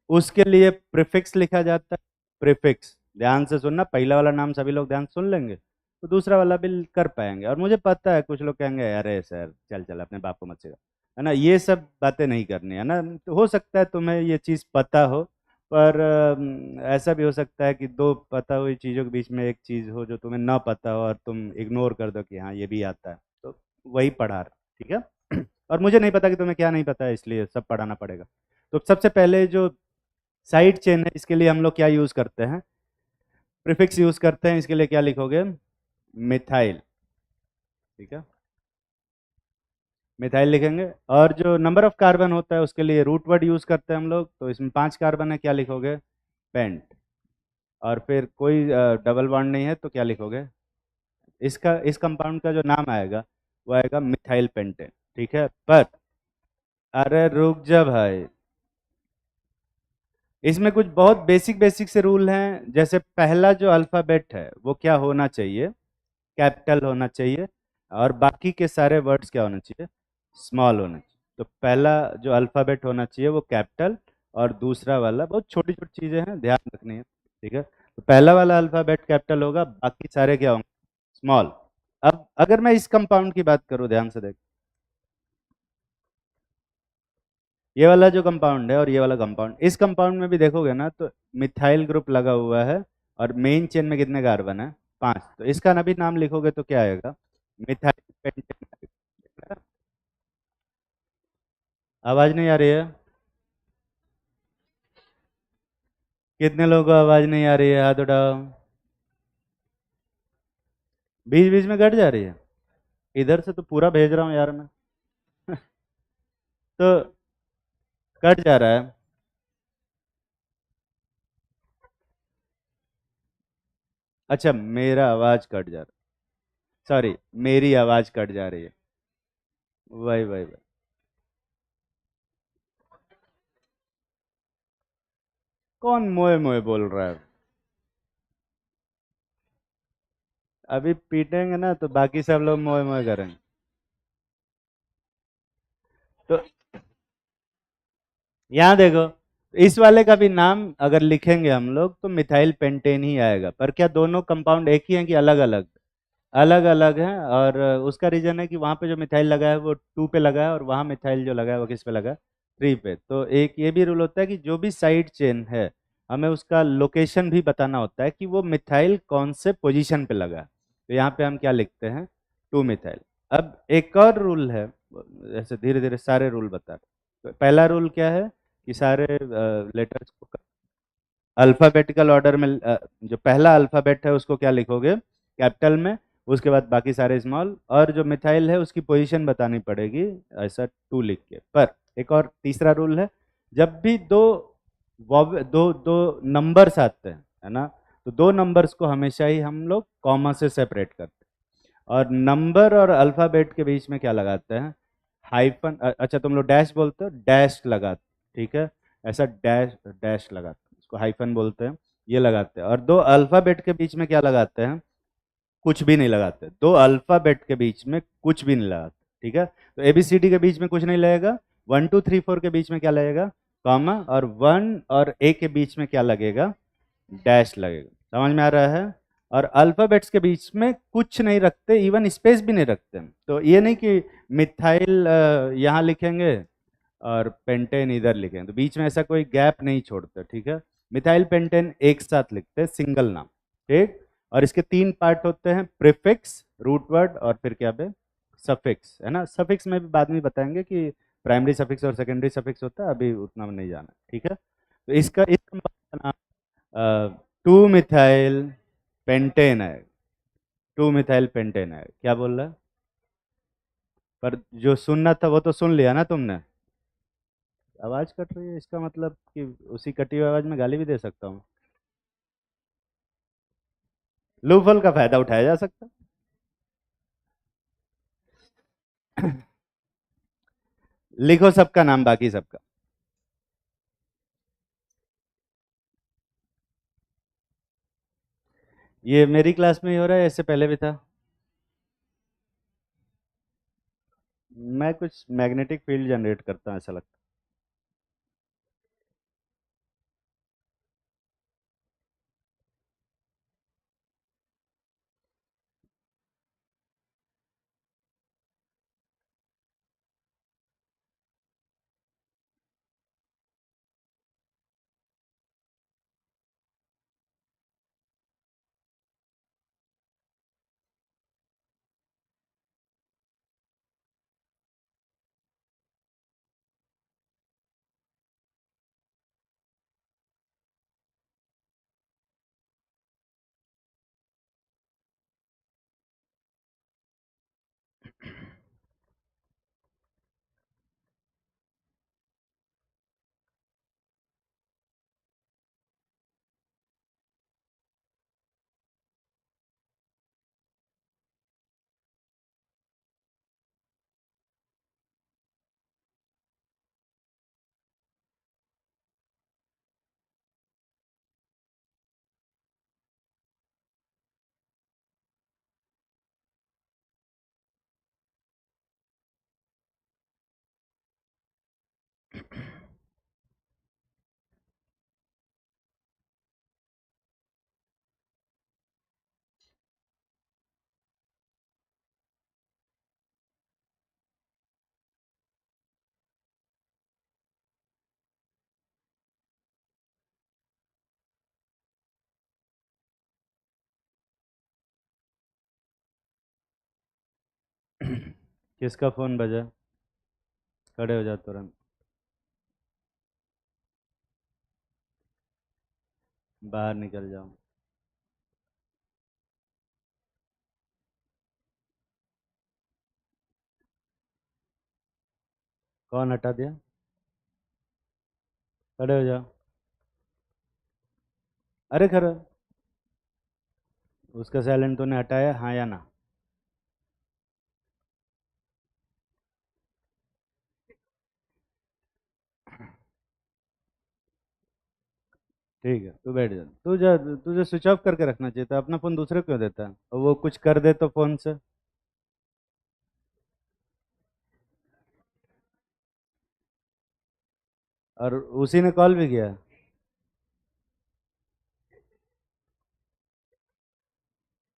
उसके लिए प्रीफिक्स लिखा जाता है। प्रीफिक्स ध्यान से सुनना, पहला वाला नाम सभी लोग ध्यान से सुन लेंगे तो दूसरा वाला भी कर पाएंगे। और मुझे पता है कुछ लोग कहेंगे अरे सर चल चल अपने बाप को मत सिखा, है ना? ये सब बातें नहीं करनी है ना। तो हो सकता है तुम्हें ये चीज़ पता हो, पर ऐसा भी हो सकता है कि दो पता हुई चीज़ों के बीच में एक चीज़ हो जो तुम्हें ना पता हो और तुम इग्नोर कर दो कि हाँ ये भी आता है, तो वही पढ़ा रहा, ठीक है? और मुझे नहीं पता कि तुम्हें क्या नहीं पता है, इसलिए सब पढ़ाना पड़ेगा। तो सबसे पहले जो साइड चेन है इसके लिए हम लोग क्या यूज़ करते हैं? प्रीफिक्स यूज़ करते हैं। इसके लिए क्या लिखोगे? मिथाइल, ठीक है? मिथाइल लिखेंगे। और जो नंबर ऑफ कार्बन होता है उसके लिए रूट वर्ड यूज़ करते हैं हम लोग। तो इसमें 5 कार्बन है, क्या लिखोगे? पेंट। और फिर कोई डबल बॉन्ड नहीं है तो क्या लिखोगे? इसका इस कंपाउंड का जो नाम आएगा वो आएगा मिथाइल पेंटेन, ठीक है? पर अरे रुक जा भाई, इसमें कुछ बहुत बेसिक बेसिक से रूल हैं। जैसे पहला जो अल्फ़ाबेट है वो क्या होना चाहिए? कैपिटल होना चाहिए। और बाकी के सारे वर्ड्स क्या होना चाहिए? स्मॉल होना चाहिए। तो पहला जो अल्फ़ाबेट होना चाहिए वो कैपिटल, और दूसरा वाला बहुत छोटी छोटी चीज़ें हैं, ध्यान रखनी है, ठीक है? तो पहला वाला अल्फ़ाबेट कैपिटल होगा, बाकी सारे क्या होंगे? स्मॉल। अब अगर मैं इस कंपाउंड की बात करूँ, ध्यान से देख, ये वाला जो कंपाउंड है और ये वाला कंपाउंड, इस कंपाउंड में भी देखोगे ना तो मिथाइल ग्रुप लगा हुआ है। और मेन चेन में कितने कार्बन है? 5। तो इसका ना भी नाम लिखोगे तो क्या आएगा? Methyl pentane. आवाज नहीं आ रही है? कितने लोगों को आवाज नहीं आ रही है? हाथ उठाओ। बीच बीच में कट जा रही है। इधर से तो पूरा भेज रहा हूँ यार मैं। तो कट जा रहा है। अच्छा, मेरा आवाज कट जा रहा है, सॉरी, मेरी आवाज कट जा रही है। वही वही वही। कौन मोए मोए बोल रहा है? अभी पीटेंगे ना तो बाकी सब लोग मोए मोए करेंगे। तो यहाँ देखो, इस वाले का भी नाम अगर लिखेंगे हम लोग तो मिथाइल पेंटेन ही आएगा। पर क्या दोनों कंपाउंड एक ही हैं कि अलग अलग? अलग अलग हैं। और उसका रीजन है कि वहाँ पे जो मिथाइल लगा है वो 2 पे लगा है, और वहाँ मिथाइल जो लगा है वो किस पे लगा है? 3 पे। तो एक ये भी रूल होता है कि जो भी साइड चेन है हमें उसका लोकेशन भी बताना होता है कि वो मिथाइल कौन से पोजीशन पे लगा है। तो यहाँ पे हम क्या लिखते हैं, टू मिथाइल। अब एक और रूल है, ऐसे धीरे धीरे सारे रूल बता रहे। तो पहला रूल क्या है कि सारे लेटर्स को अल्फ़ाबेटिकल ऑर्डर में, जो पहला अल्फ़ाबेट है उसको क्या लिखोगे, कैपिटल में, उसके बाद बाकी सारे स्मॉल, और जो मिथाइल है उसकी पोजीशन बतानी पड़ेगी ऐसा टू लिख के। पर एक और तीसरा रूल है, जब भी दो दो नंबर्स आते हैं, है ना, तो दो नंबर्स को हमेशा ही हम लोग कॉमा से सेपरेट करते हैं। और नंबर और अल्फ़ाबेट के बीच में क्या लगाते हैं, हाइफन, अच्छा तुम लोग डैश बोलते हो, डैश लगाते, ठीक है, ऐसा डैश डैश लगाते हैं, इसको हाइफन बोलते हैं, ये लगाते हैं। और दो अल्फ़ाबेट के बीच में क्या लगाते हैं, कुछ भी नहीं लगाते, दो अल्फ़ाबेट के बीच में कुछ भी नहीं लगाते, ठीक है। तो एबीसीडी के बीच में कुछ नहीं लगेगा, 1 2 3 4 के बीच में क्या लगेगा, कॉमा, और 1 और ए के बीच में क्या लगेगा, डैश लगेगा। समझ में आ रहा है। और अल्फ़ाबेट्स के बीच में कुछ नहीं रखते, इवन स्पेस भी नहीं रखते। तो ये नहीं कि मिथाइल यहाँ लिखेंगे और पेंटेन इधर लिखेंगे, तो बीच में ऐसा कोई गैप नहीं छोड़ते, ठीक है। मिथाइल पेंटेन एक साथ लिखते हैं, सिंगल नाम, ठीक। और इसके तीन पार्ट होते हैं, प्रीफिक्स, रूट वर्ड, और फिर क्या पे, सफिक्स, है ना। सफिक्स में भी बाद में बताएंगे कि प्राइमरी सफिक्स और सेकेंडरी सफिक्स होता है, अभी उतना में नहीं जाना, ठीक है। तो इसका इस कंपाउंड का नाम टू मिथाइल पेंटेन है, टू मिथाइल पेंटेन है। क्या बोल रहा है, पर जो सुनना था वो तो सुन लिया ना तुमने। आवाज कट रही है, इसका मतलब कि उसी कटी हुई आवाज में गाली भी दे सकता हूँ। लूफल का फायदा उठाया जा सकता है। लिखो सबका नाम, बाकी सबका। ये मेरी क्लास में ही हो रहा है, इससे पहले भी था। मैं कुछ मैग्नेटिक फील्ड जनरेट करता हूँ ऐसा लगता है। किसका फोन बजा, खड़े हो जाओ तुरंत, बाहर निकल जाओ। कौन हटा दिया, खड़े हो जाओ। अरे खड़े, उसका साइलेंट तूने हटाया, हाँ या ना। ठीक है, तू बैठ जा, तुझे स्विच ऑफ करके रखना चाहिए था, अपना फोन दूसरे को क्यों देता है, और वो कुछ कर दे तो फोन से। और उसी ने कॉल भी किया।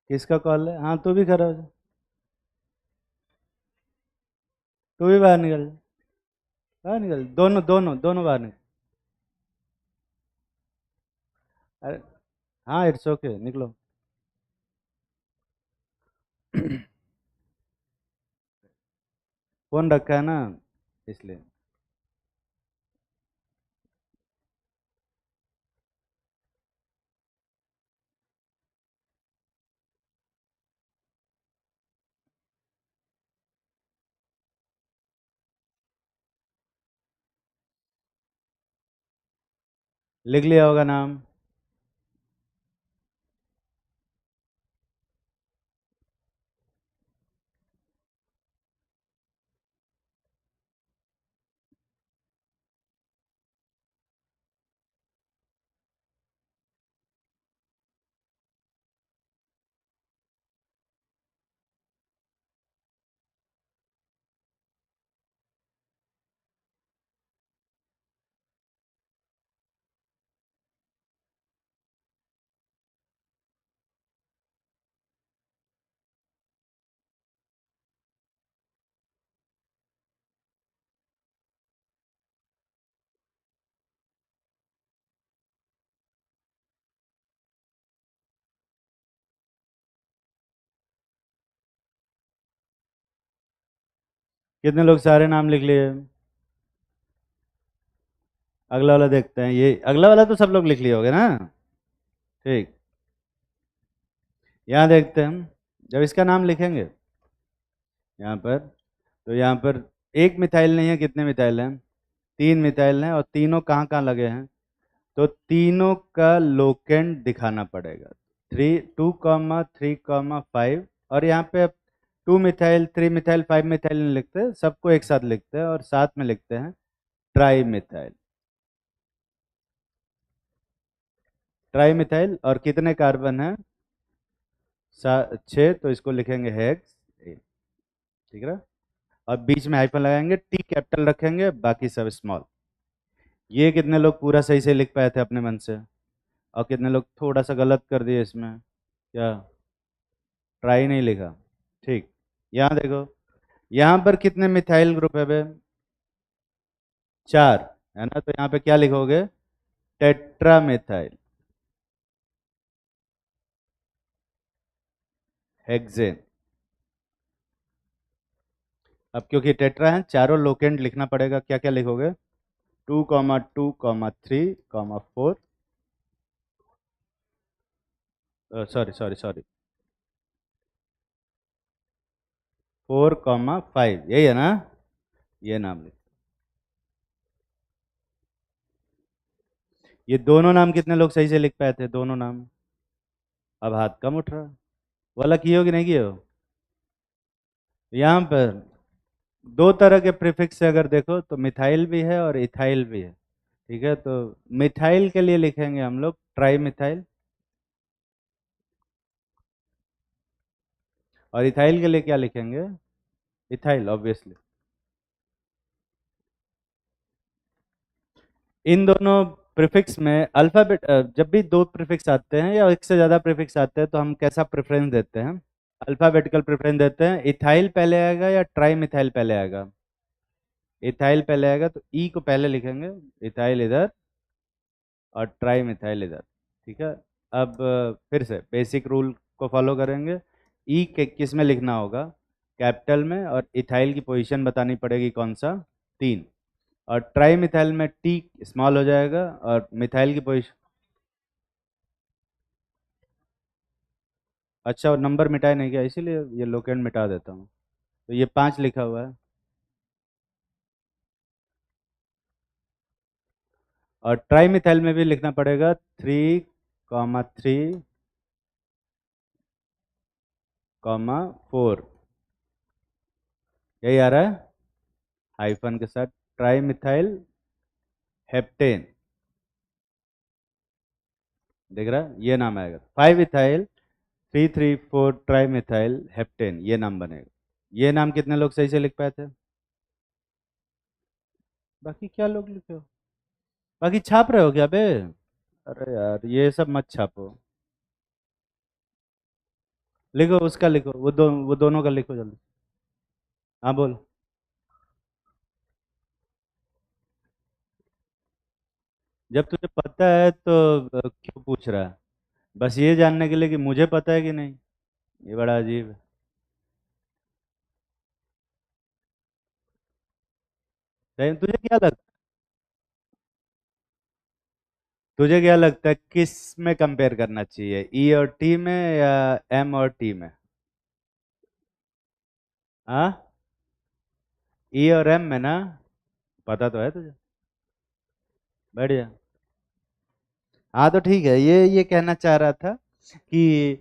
किसका कॉल है, हाँ तू भी खड़ा हो जा, तू भी बाहर निकल जा, बाहर निकल, दोनों दोनों दोनों बाहर निकल। अरे हाँ, इट्स ओके, निकलो। फोन रखा है ना, इसलिए। लिख लिया होगा नाम। कितने लोग सारे नाम लिख लिए? अगला वाला देखते हैं। ये अगला वाला तो सब लोग लिख लिए होगे ना? ठीक। यहाँ देखते हैं हम, जब इसका नाम लिखेंगे यहाँ पर, तो यहाँ पर एक मिथाइल नहीं है, कितने मिथाइल हैं? 3 मिथाइल हैं, और तीनों कहाँ कहाँ लगे हैं? तो तीनों का लोकेंट दिखाना पड़ेगा। 2,3,5। और यहाँ पे अब 2 मिथाइल, 3 मिथाइल, 5 मिथाइल नहीं लिखते, सबको एक साथ लिखते हैं और साथ में लिखते हैं ट्राई मिथाइल। ट्राई मिथाइल, और कितने कार्बन है? 6, तो इसको लिखेंगे हेक्स। ठीक है। और बीच में हाइफन लगाएंगे, टी कैपिटल रखेंगे, बाकी सब स्मॉल। ये कितने लोग पूरा सही से लिख पाए थे अपने मन से? और कितने लोग थोड़ा सा गलत कर दिए इसमें? क्या ट्राई नहीं लिखा? ठीक। यहाँ देखो, यहाँ पर कितने मिथाइल ग्रुप है बे? 4 है ना, तो यहाँ पे क्या लिखोगे? Tetra methyl hexane. अब क्योंकि टेट्रा है, चारों लोकेंट लिखना पड़ेगा। क्या क्या लिखोगे? 2,2,3,4, सॉरी सॉरी सॉरी, 4,5, यही है ना? ये नाम लिख। ये दोनों नाम कितने लोग सही से लिख पाए थे? दोनों नाम। अब हाथ कम उठ रहा। वाला किए हो कि नहीं किए हो? यहाँ पर दो तरह के प्रीफिक्स से अगर देखो तो मिथाइल भी है और इथाइल भी है। ठीक है, तो मिथाइल के लिए लिखेंगे हम लोग ट्राई मिथाइल, और इथाइल के लिए क्या लिखेंगे? Ethyl, obviously. इन दोनों प्रीफिक्स में अल्फाबेट, जब भी दो प्रीफिक्स आते हैं या एक से ज़्यादा प्रीफिक्स आते हैं, तो हम कैसा प्रेफरेंस देते हैं? अल्फाबेटिकल प्रेफरेंस देते हैं। इथाइल पहले आएगा या ट्राई मिथाइल पहले आएगा? इथाइल पहले आएगा, तो ई को पहले लिखेंगे, इथाइल इधर और ट्राई मिथाइल इधर। ठीक है। अब फिर से बेसिक रूल को फॉलो करेंगे। ई के किस में लिखना होगा? कैपिटल में, और इथाइल की पोजीशन बतानी पड़ेगी, कौन सा? 3। और ट्राई मिथाइल में टी स्मॉल हो जाएगा, और मिथाइल की पोजीशन। अच्छा, और नंबर मिटाए नहीं गया, इसीलिए ये लोकेंड मिटा देता हूँ। तो ये 5 लिखा हुआ है। और ट्राई मिथाइल में भी लिखना पड़ेगा 3,3,4। यही आ रहा है हाइफन के साथ, ट्राई मिथाइल हेप्टेन। देख रहा है? ये नाम आएगा 5 इथाइल 3,3,4 ट्राई मिथाइल हेप्टेन, ये नाम बनेगा। ये नाम कितने लोग सही से लिख पाए थे? बाकी क्या लोग लिखे हो? बाकी छाप रहे हो क्या बे? अरे यार, ये सब मत छापो। लिखो उसका, लिखो वो दोनों का लिखो जल्दी। हाँ बोल। जब तुझे पता है तो क्यों पूछ रहा है? बस ये जानने के लिए कि मुझे पता है कि नहीं? ये बड़ा अजीब है। तुझे क्या लगता तुझे क्या लगता है किस में कंपेयर करना चाहिए, ई और टी में या एम और टी में? हाँ, ई और एम में ना? पता तो है तुझे। बढ़िया। हाँ तो ठीक है, ये कहना चाह रहा था कि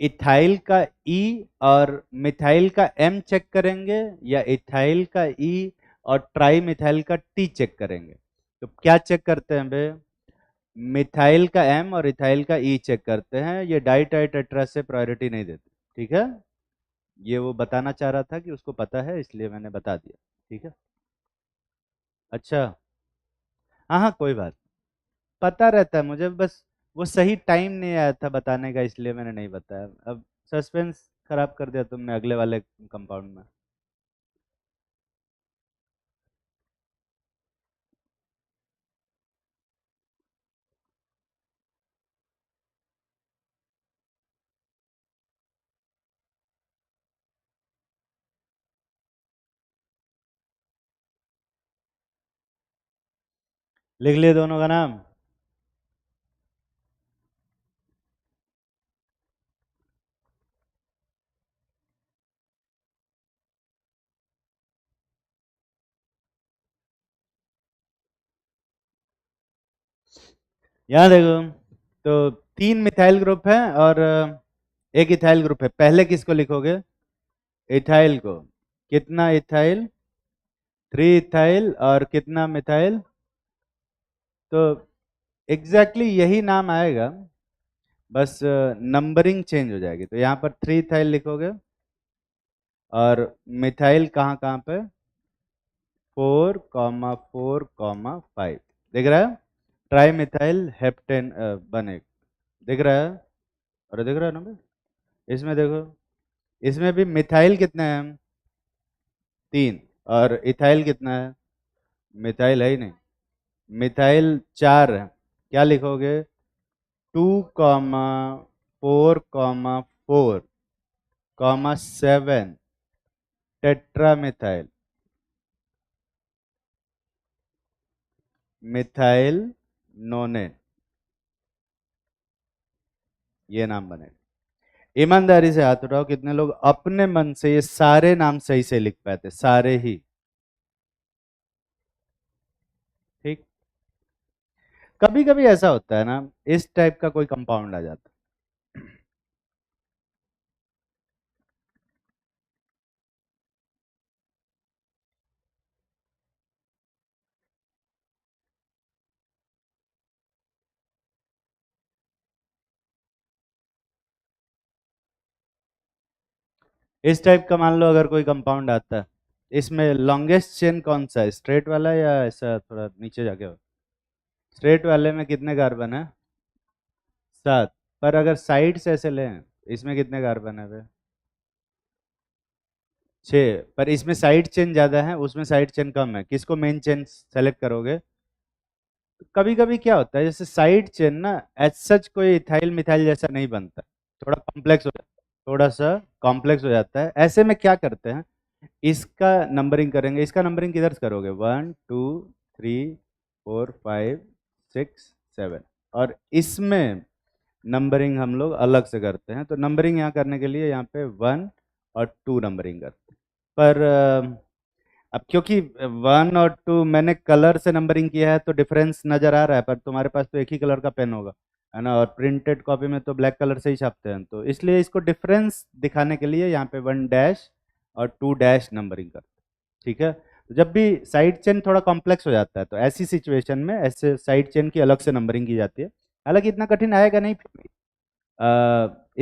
इथाइल का ई और मिथाइल का एम चेक करेंगे, या इथाइल का ई और ट्राई मिथाइल का टी चेक करेंगे। तो क्या चेक करते हैं बे? मिथाइल का एम और इथाइल का ई चेक करते हैं। ये डाई टाई टेट्रा से प्रायोरिटी नहीं देते। ठीक है, ये वो बताना चाह रहा था कि उसको पता है, इसलिए मैंने बता दिया। ठीक है। अच्छा। हाँ हाँ, कोई बात। पता रहता है मुझे, बस वो सही टाइम नहीं आया था बताने का, इसलिए मैंने नहीं बताया। अब सस्पेंस खराब कर दिया तुमने अगले वाले कंपाउंड में। लिख लिए दोनों का नाम? यहाँ देखो, तो तीन मिथाइल ग्रुप है और एक इथाइल ग्रुप है। पहले किसको लिखोगे? इथाइल को। कितना इथाइल? थ्री इथाइल और कितना मिथाइल? तो एग्जैक्टली यही नाम आएगा, बस नंबरिंग चेंज हो जाएगी। तो यहाँ पर थ्री इथाइल लिखोगे और मिथाइल कहाँ कहाँ पे? 4,4,5। दिख रहा है? ट्राई मिथाइल हेप्टेन बने। दिख रहा है? अरे दिख रहा है ना भाई? इसमें देखो, इसमें भी मिथाइल कितने हैं? तीन। और इथाइल कितना है? मिथाइल है ही नहीं। मिथाइल चार है। क्या लिखोगे? 2,4,4,7 टेट्रा मिथाइल। मिथाइल नोने, ये नाम बने। ईमानदारी से हाथ उठाओ, कितने लोग अपने मन से ये सारे नाम सही से लिख पाते? सारे ही। ठीक। कभी कभी ऐसा होता है ना, इस टाइप का कोई कंपाउंड आ जाता है। इस टाइप का मान लो अगर कोई कंपाउंड आता है, इसमें लॉन्गेस्ट चेन कौन सा है? स्ट्रेट वाला या ऐसा थोड़ा नीचे जाके हो? स्ट्रेट वाले में कितने कार्बन है? 7। पर अगर साइड से ऐसे लें, इसमें कितने कार्बन है बे? 6। पर इसमें साइड चेन ज्यादा है, उसमें साइड चेन कम है। किसको मेन चेन सेलेक्ट करोगे? कभी कभी क्या होता है, जैसे साइड चेन ना एज सच कोई इथाइल मिथाइल जैसा नहीं बनता, थोड़ा कॉम्प्लेक्स हो जाता है, थोड़ा सा कॉम्प्लेक्स हो जाता है। ऐसे में क्या करते हैं, इसका नंबरिंग करेंगे। इसका नंबरिंग किधर से करोगे? 1 2 3 4 5 6 7। और इसमें नंबरिंग हम लोग अलग से करते हैं। तो नंबरिंग यहाँ करने के लिए यहाँ पे 1 और 2 नंबरिंग करते हैं। पर अब क्योंकि 1 और 2 मैंने कलर से नंबरिंग किया है तो डिफरेंस नजर आ रहा है, पर तुम्हारे पास तो एक ही कलर का पेन होगा, है ना? और प्रिंटेड कॉपी में तो ब्लैक कलर से ही छापते हैं, तो इसलिए इसको डिफरेंस दिखाने के लिए यहाँ पे 1 डैश और 2 डैश नंबरिंग करते हैं। ठीक है। तो जब भी साइड चेन थोड़ा कॉम्प्लेक्स हो जाता है तो ऐसी सिचुएशन में ऐसे साइड चेन की अलग से नंबरिंग की जाती है। हालांकि इतना कठिन आएगा नहीं, फिर भी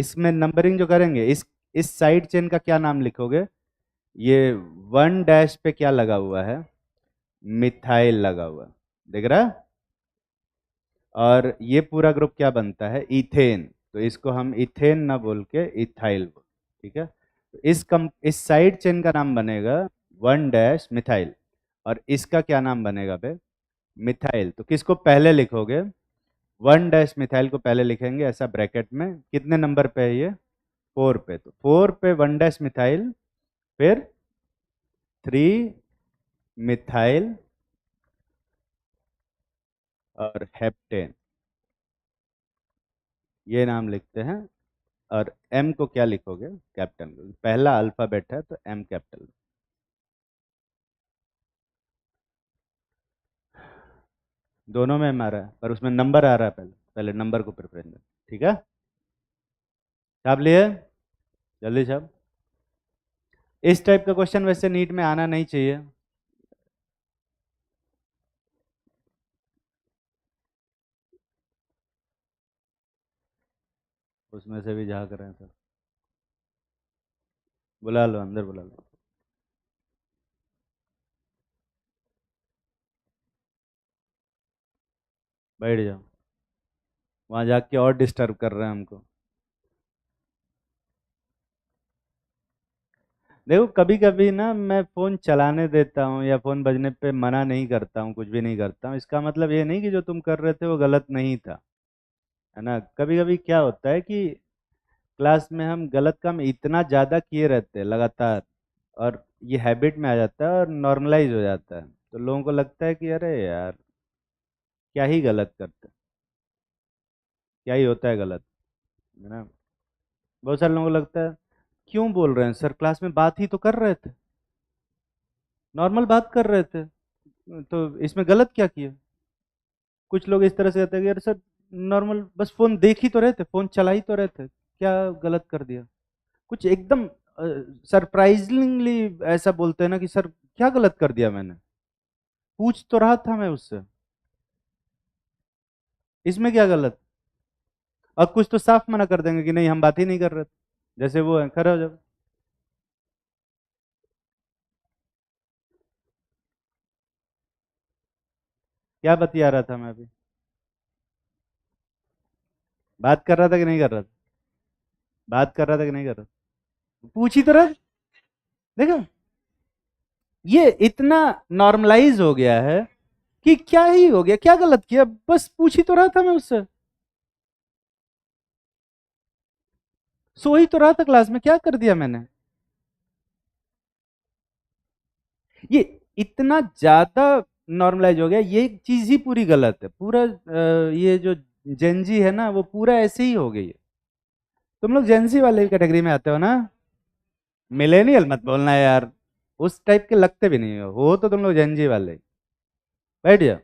इसमें नंबरिंग जो करेंगे, इस साइड चेन का क्या नाम लिखोगे? ये 1 डैश पे क्या लगा हुआ है? मिथाइल लगा हुआ है। देख रहा है? और ये पूरा ग्रुप क्या बनता है? इथेन। तो इसको हम इथेन ना बोल के इथाइल बोल। ठीक है। तो इस साइड चेन का नाम बनेगा 1 डैश मिथाइल। और इसका क्या नाम बनेगा बे? मिथाइल, तो किसको पहले लिखोगे? 1 मिथाइल को पहले लिखेंगे ऐसा ब्रैकेट में। कितने नंबर पे है ये? 4 पे। तो 4 पे 1 मिथाइल, फिर 3 मिथाइल और हेप्टेन, ये नाम लिखते हैं। और एम को क्या लिखोगे? कैपिटल। पहला अल्फाबेट है तो एम कैपिटल। दोनों में एम आ रहा है, पर उसमें नंबर आ रहा है, पहले पहले नंबर को प्रेफरेंस दे। ठीक है, छाप लिए? जल्दी छाप। इस टाइप का क्वेश्चन वैसे नीट में आना नहीं चाहिए। उसमें से भी झाँक रहे हैं सर। बुला लो, अंदर बुला लो। बैठ जाओ, वहां जाके और डिस्टर्ब कर रहे हैं हमको। देखो, कभी कभी ना मैं फोन चलाने देता हूँ या फोन बजने पे मना नहीं करता हूँ, कुछ भी नहीं करता हूँ, इसका मतलब ये नहीं कि जो तुम कर रहे थे वो गलत नहीं था। है ना? कभी कभी क्या होता है कि क्लास में हम गलत काम इतना ज़्यादा किए रहते हैं लगातार, और ये हैबिट में आ जाता है और नॉर्मलाइज हो जाता है, तो लोगों को लगता है कि अरे यार क्या ही गलत करते हैं, क्या ही होता है गलत। है ना? बहुत सारे लोगों को लगता है क्यों बोल रहे हैं सर, क्लास में बात ही तो कर रहे थे, नॉर्मल बात कर रहे थे, तो इसमें गलत क्या किया? कुछ लोग इस तरह से कहते हैं कि यार सर, नॉर्मल बस फोन देख ही तो रहे थे, फोन चला ही तो रहे थे, क्या गलत कर दिया? कुछ एकदम सरप्राइजिंगली ऐसा बोलते हैं ना कि सर क्या गलत कर दिया मैंने, पूछ तो रहा था मैं उससे, इसमें क्या गलत? और कुछ तो साफ मना कर देंगे कि नहीं हम बात ही नहीं कर रहे थे, जैसे वो है, खड़े हो जाओ। क्या बतिया रहा था मैं अभी? बात कर रहा था कि नहीं कर रहा था? बात कर रहा था कि नहीं कर रहा था? पूछ ही तो रहा। देखा, ये इतना नॉर्मलाइज हो गया है कि क्या ही हो गया, क्या गलत किया, बस पूछ ही तो रहा था मैं उससे, सो ही तो रहा था क्लास में, क्या कर दिया मैंने? ये इतना ज्यादा नॉर्मलाइज हो गया, ये चीज ही पूरी गलत है। पूरा ये जो जेनजी है ना, वो पूरा ऐसे ही हो गई है। तुम लोग जेनजी वाले कैटेगरी में आते हो ना? मिलेनियल मत बोलना यार, उस टाइप के लगते भी नहीं हो तो तुम लोग जेनजी वाले ही। बैठ जाओ।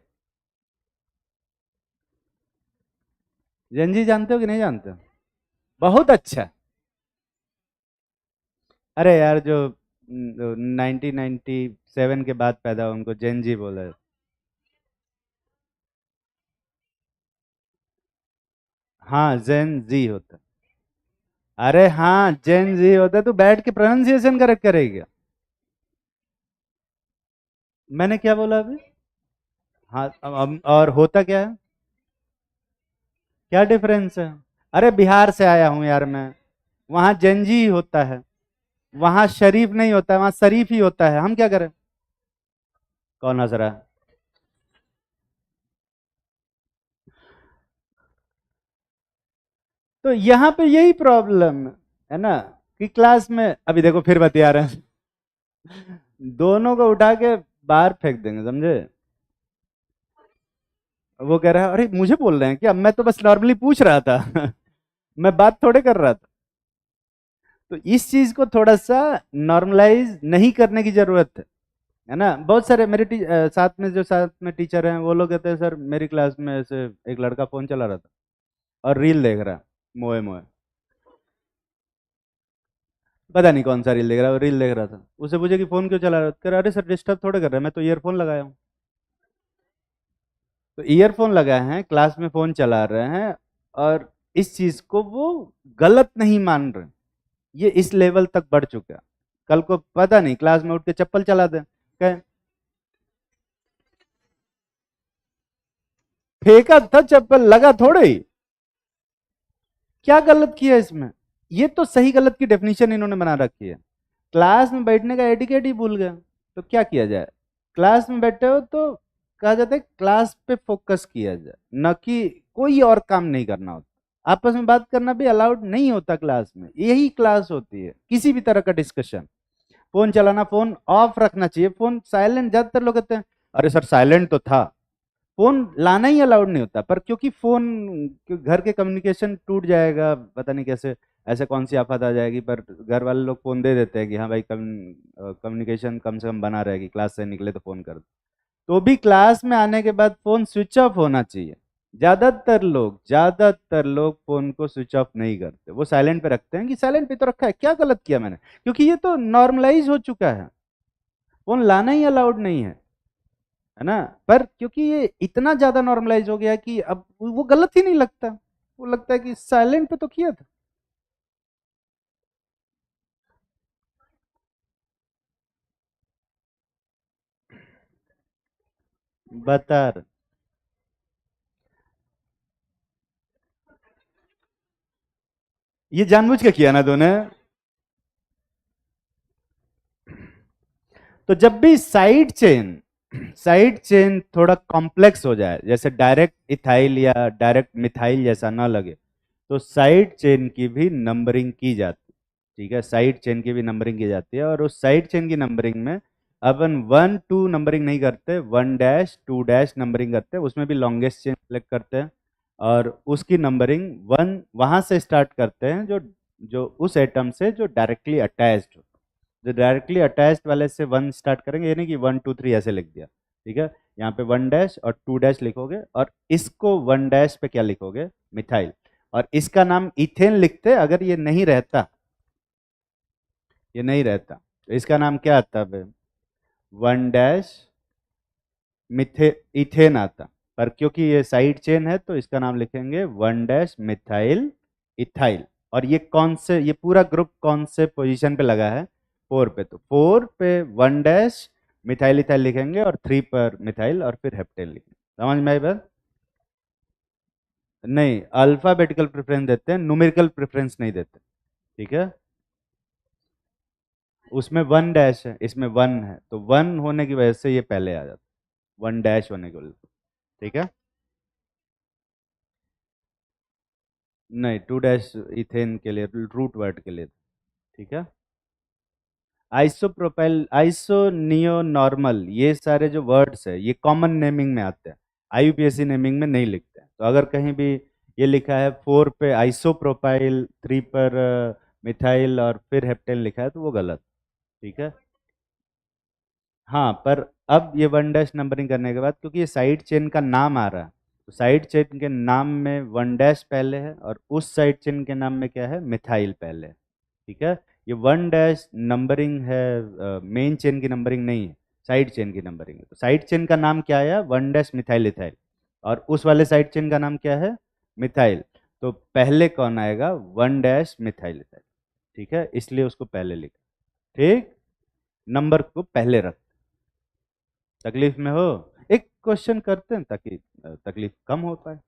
जेनजी जानते हो कि नहीं जानते हो? बहुत अच्छा। अरे यार, जो 1997 के बाद पैदा हुआ उनको जेनजी बोला है। हाँ, जेन जी होता है। अरे हाँ, जेन जी होता है, तू बैठ के प्रोनाउंसिएशन करेक्ट करेगी। मैंने क्या बोला अभी? हाँ, और होता क्या है? क्या डिफरेंस है? अरे बिहार से आया हूँ यार मैं, वहाँ जेनजी ही होता है, वहाँ शरीफ नहीं होता है, वहाँ शरीफ ही होता है, हम क्या करें? कौन हंस रहा है? तो यहाँ पे यही प्रॉब्लम है ना, कि क्लास में अभी देखो फिर बतिया रहे हैं। दोनों को उठा के बाहर फेंक देंगे, समझे? वो कह रहा है अरे मुझे बोल रहे हैं क्या, मैं तो बस नॉर्मली पूछ रहा था। मैं बात थोड़े कर रहा था। तो इस चीज को थोड़ा सा नॉर्मलाइज नहीं करने की जरूरत है ना? बहुत सारे मेरे साथ में जो साथ में टीचर हैं, वो लोग कहते हैं सर मेरी क्लास में ऐसे एक लड़का फोन चला रहा था और रील देख रहा, मोए मोए, पता नहीं कौन सा रील देख रहा, वो रील देख रहा था। उसे पूछे कि फोन क्यों चला रहा है, कह रहा अरे सर डिस्टर्ब थोड़े कर रहे हैं, मैं तो ईयरफोन लगाया हूँ। तो ईयरफोन लगाए हैं, क्लास में फोन चला रहे हैं, और इस चीज को वो गलत नहीं मान रहे। ये इस लेवल तक बढ़ चुका है। कल को पता नहीं क्लास में उठ के चप्पल चला दे, कहे फेंका था चप्पल, लगा थोड़े ही। क्या गलत किया इसमें? ये तो सही गलत की डेफिनेशन इन्होंने बना रखी है। क्लास में बैठने का एटिकेट ही भूल गए, तो क्या किया जाए? क्लास में बैठे हो तो कहा जाता है क्लास पे फोकस किया जाए, न कि कोई और काम नहीं करना होता। आपस में बात करना भी अलाउड नहीं होता क्लास में, यही क्लास होती है। किसी भी तरह का डिस्कशन, फोन चलाना, फोन ऑफ रखना चाहिए, फोन साइलेंट, ज्यादातर लोग कहते हैं अरे सर साइलेंट तो था। फोन लाना ही अलाउड नहीं होता, पर क्योंकि फोन, घर के कम्युनिकेशन टूट जाएगा, पता नहीं कैसे, ऐसे कौन सी आफत आ जाएगी, पर घर वाले लोग फोन दे देते हैं कि हाँ भाई कम्युनिकेशन कम से कम बना रहेगी, क्लास से निकले तो फोन कर दो। तो भी क्लास में आने के बाद फोन स्विच ऑफ होना चाहिए। ज्यादातर लोग फोन को स्विच ऑफ नहीं करते, वो साइलेंट पे रखते हैं कि साइलेंट पे तो रखा है, क्या गलत किया मैंने, क्योंकि ये तो नॉर्मलाइज हो चुका है, फोन लाना ही अलाउड नहीं है ना। पर क्योंकि ये इतना ज्यादा नॉर्मलाइज हो गया कि अब वो गलत ही नहीं लगता, वो लगता है कि साइलेंट पे तो किया था। बता रहे- ये जानबूझ के किया ना तूने। तो जब भी साइड चेन थोड़ा कॉम्प्लेक्स हो जाए, जैसे डायरेक्ट इथाइल या डायरेक्ट मिथाइल जैसा ना लगे, तो साइड चेन की भी नंबरिंग की जाती है। ठीक है, साइड चेन की भी नंबरिंग की जाती है, और उस साइड चेन की नंबरिंग में अपन 1 2 नंबरिंग नहीं करते, 1 डैश 2 डैश नंबरिंग करते हैं, उसमें भी लॉन्गेस्ट चेन सेलेक्ट करते हैं, और उसकी नंबरिंग वन वहां से स्टार्ट करते हैं जो जो उस एटम से जो डायरेक्टली अटैच्ड हो। जो डायरेक्टली अटैच्ड वाले से वन स्टार्ट करेंगे, ये नहीं कि 1 2 3 ऐसे लिख दिया। ठीक है, यहाँ पे 1 डैश और 2 डैश लिखोगे, और इसको 1 डैश पे क्या लिखोगे, मिथाइल, और इसका नाम इथेन लिखते अगर ये नहीं रहता तो इसका नाम क्या आता है? 1 डैश इथेन आता। पर क्योंकि ये साइड चेन है तो इसका नाम लिखेंगे 1 डैश मिथाइल इथाइल। और ये पूरा ग्रुप कौन से पोजीशन पे लगा है? 4 पे, तो 4 पे 1 डैश मिथाइल इथाइल लिखेंगे, और 3 पर मिथाइल, और फिर हेप्टेन लिखेंगे। समझ में आई बात? नहीं, अल्फाबेटिकल प्रेफरेंस देते हैं, न्यूमेरिकल प्रेफरेंस नहीं देते। ठीक है, उसमें 1 डैश है, इसमें 1 है, तो 1 होने की वजह से ये पहले आ जाता, 1 डैश होने की वजह से। ठीक है, नहीं, 2 डैश इथेन के लिए, रूट वर्ड के लिए। ठीक है, आइसोप्रोपाइल, आइसोनियो नॉर्मल, ये सारे जो वर्ड्स है ये कॉमन नेमिंग में आते हैं, आईयूपीएसी नेमिंग में नहीं लिखते हैं। तो अगर कहीं भी ये लिखा है 4 पे आइसोप्रोपाइल, 3 पर मिथाइल, और फिर हेप्टेन लिखा है, तो वो गलत। ठीक है, हाँ, पर अब ये 1 डैश नंबरिंग करने के बाद, क्योंकि ये साइड चेन का नाम आ रहा है, तो साइड चेन के नाम में 1 डैश पहले है, और उस साइड चेन के नाम में क्या है, मिथाइल पहले है। ठीक है, ये 1 डैश नंबरिंग है, मेन चेन की नंबरिंग नहीं है, साइड चेन की नंबरिंग है। तो साइड चेन का नाम क्या आया, 1 डैश मिथाइल इथाइल, और उस वाले साइड चेन का नाम क्या है, मिथाइल। तो पहले कौन आएगा, 1 डैश मिथाइल इथाइल। ठीक है, इसलिए उसको पहले लिखा। ठीक, नंबर को पहले रख। तकलीफ में हो, एक क्वेश्चन करते हैं ताकि तकलीफ कम हो पाए।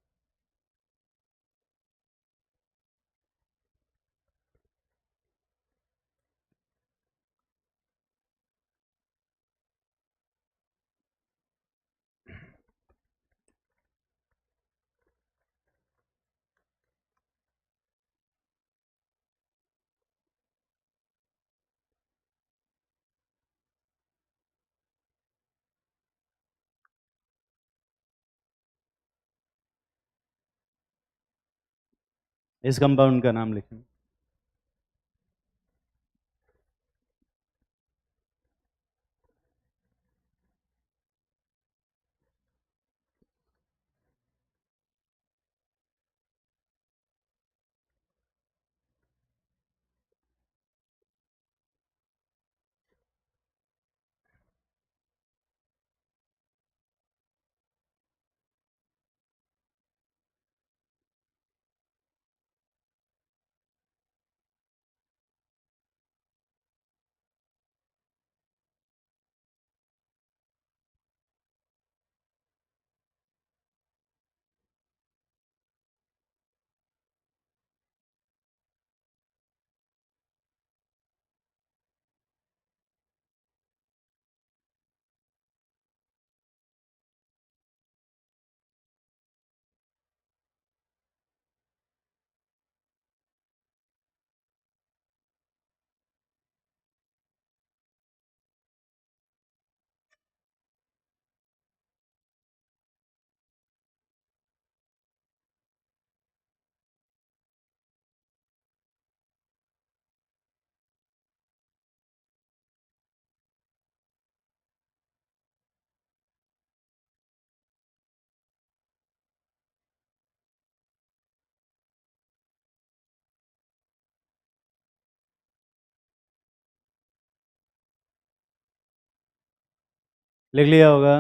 इस कंपाउंड का नाम लिखें। लिख लिया होगा।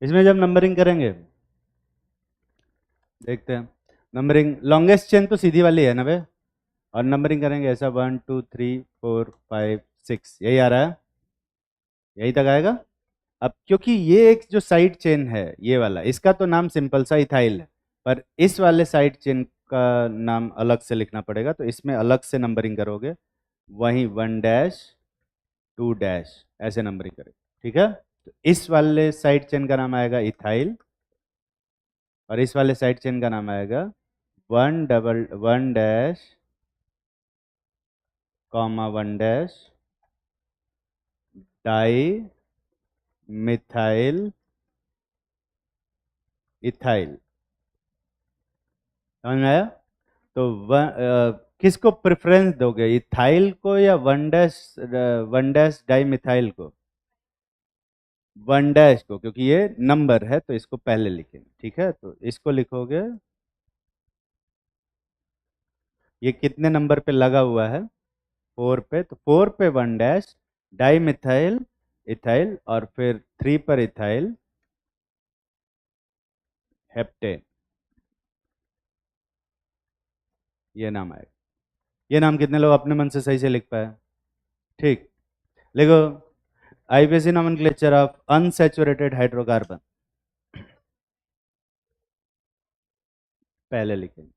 इसमें जब नंबरिंग करेंगे, देखते हैं नंबरिंग, लॉन्गेस्ट चेन तो सीधी वाली है ना बे, और नंबरिंग करेंगे ऐसा 1 2 3 4 5 6, यही आ रहा है, यही तक आएगा। अब क्योंकि ये एक जो साइड चेन है ये वाला, इसका तो नाम सिंपल सा इथाइल है, पर इस वाले साइड चेन का नाम अलग से लिखना पड़ेगा, तो इसमें अलग से नंबरिंग करोगे, वहीं 1 - 2 ऐसे नंबरिंग करेंगे, ठीक है। तो इस वाले साइड चेन का नाम आएगा इथाइल, और इस वाले साइड चेन का नाम आएगा 1 - 1 - डाई मिथाइल इथाइल। समझ में आया? तो किसको प्रेफरेंस दोगे, इथाइल को या 1 - डाई मिथाइल को? 1 को, क्योंकि ये नंबर है तो इसको पहले लिखेंगे, ठीक है। तो इसको लिखोगे, ये कितने नंबर पे लगा हुआ है, 4 पे, तो 4 पे 1 डाई मिथाइल इथाइल, और फिर 3 पर इथाइल हेप्टेन, ये नाम आएगा। ये नाम कितने लोग अपने मन से सही से लिख पाए? ठीक, लिखो। IUPAC nomenclature of unsaturated hydrocarbon, पहले लिखेंगे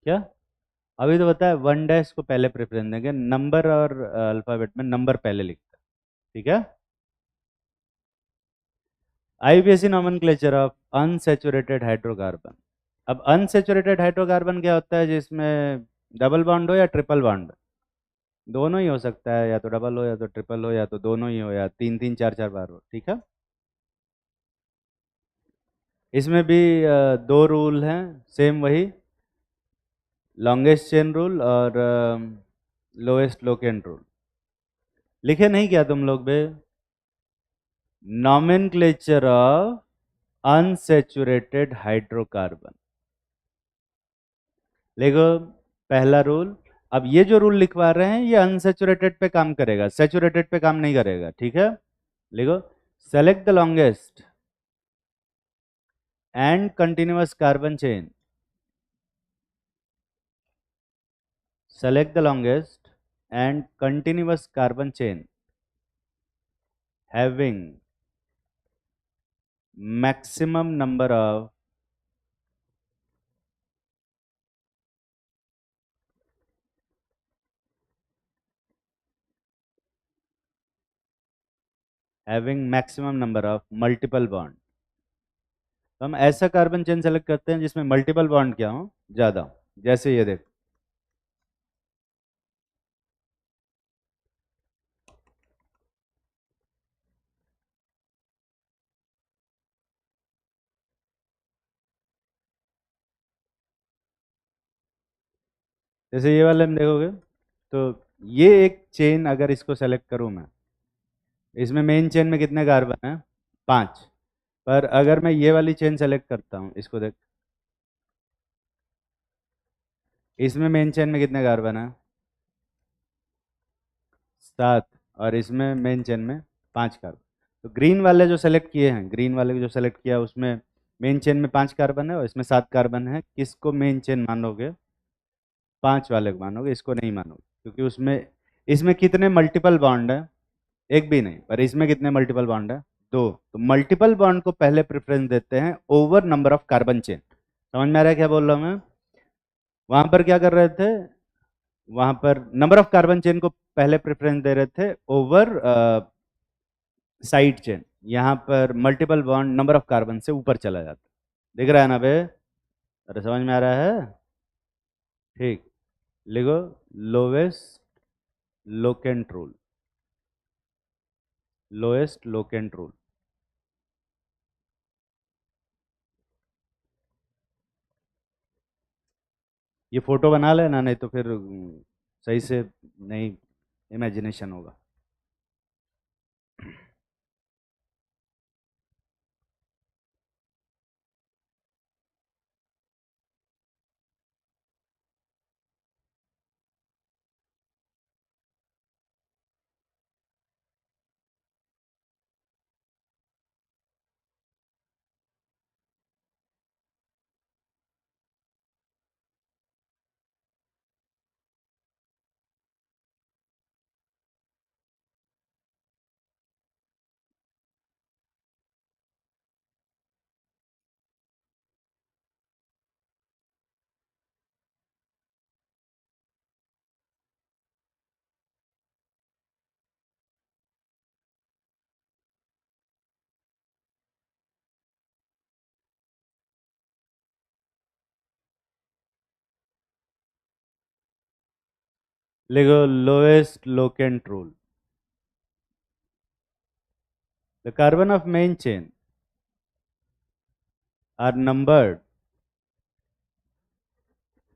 क्या? अभी तो बताया 1 को पहले प्रेफरेंस देंगे, नंबर और अल्फाबेट में नंबर पहले लिखते हैं, ठीक है। IUPAC nomenclature of unsaturated hydrocarbon. अब अनसैचुरेटेड हाइड्रोकार्बन क्या होता है, जिसमें डबल बॉन्ड हो या ट्रिपल बॉन्ड, दोनों ही हो सकता है, या तो डबल हो या तो ट्रिपल हो, या तो दोनों ही हो, या तीन तीन चार चार बार हो, ठीक है। इसमें भी दो रूल हैं, सेम वही, लॉन्गेस्ट चेन रूल और लोएस्ट लोकेंट रूल। लिखे नहीं क्या तुम लोग बे? नॉमेनक्लेचर ऑफ अनसैचुरेटेड हाइड्रोकार्बन, देखो पहला रूल। अब ये जो रूल लिखवा रहे हैं ये अनसैचुरेटेड पे काम करेगा, सैचुरेटेड पे काम नहीं करेगा, ठीक है। लिखो, select the longest and continuous carbon chain, select the longest and continuous carbon chain having maximum number of multiple bond। तो हम ऐसा कार्बन चेन सेलेक्ट करते हैं जिसमें मल्टीपल बॉन्ड क्या हो, ज्यादा हो। जैसे ये देख, जैसे ये वाले में देखोगे, तो ये एक चेन अगर इसको सेलेक्ट करूं मैं, इसमें मेन चेन में कितने कार्बन है, 5। पर अगर मैं ये वाली चेन सेलेक्ट करता हूँ, इसको देख, इसमें मेन चेन में कितने कार्बन है, 7, और इसमें मेन चेन में 5 कार्बन। तो ग्रीन वाले जो सेलेक्ट किए हैं, ग्रीन वाले जो सेलेक्ट किया उसमें मेन चेन में 5 कार्बन है और इसमें 7 कार्बन है। किसको मेन चेन मानोगे? 5 वाले को मानोगे, इसको नहीं मानोगे, क्योंकि उसमें, इसमें कितने मल्टीपल बॉन्ड है, एक भी नहीं, पर इसमें कितने मल्टीपल बॉन्ड है, 2। तो मल्टीपल बॉन्ड को पहले प्रेफरेंस देते हैं over number of carbon chain. समझ में आ रहा है क्या बोल रहा हूँ मैं? वहां पर क्या कर रहे थे, वहां पर नंबर ऑफ कार्बन चेन को पहले प्रेफरेंस दे रहे थे ओवर साइड चेन। यहाँ पर multiple bond number of carbon से ऊपर चला जाता है। दिख रहा है ना बे? अरे समझ में आ रहा है? ठीक, लिखो, lowest locant rule, lowest locant rule. ये फोटो बना लेना, नहीं तो फिर सही से नहीं इमेजिनेशन होगा। लिखो lowest locant rule. The carbon of main chain are numbered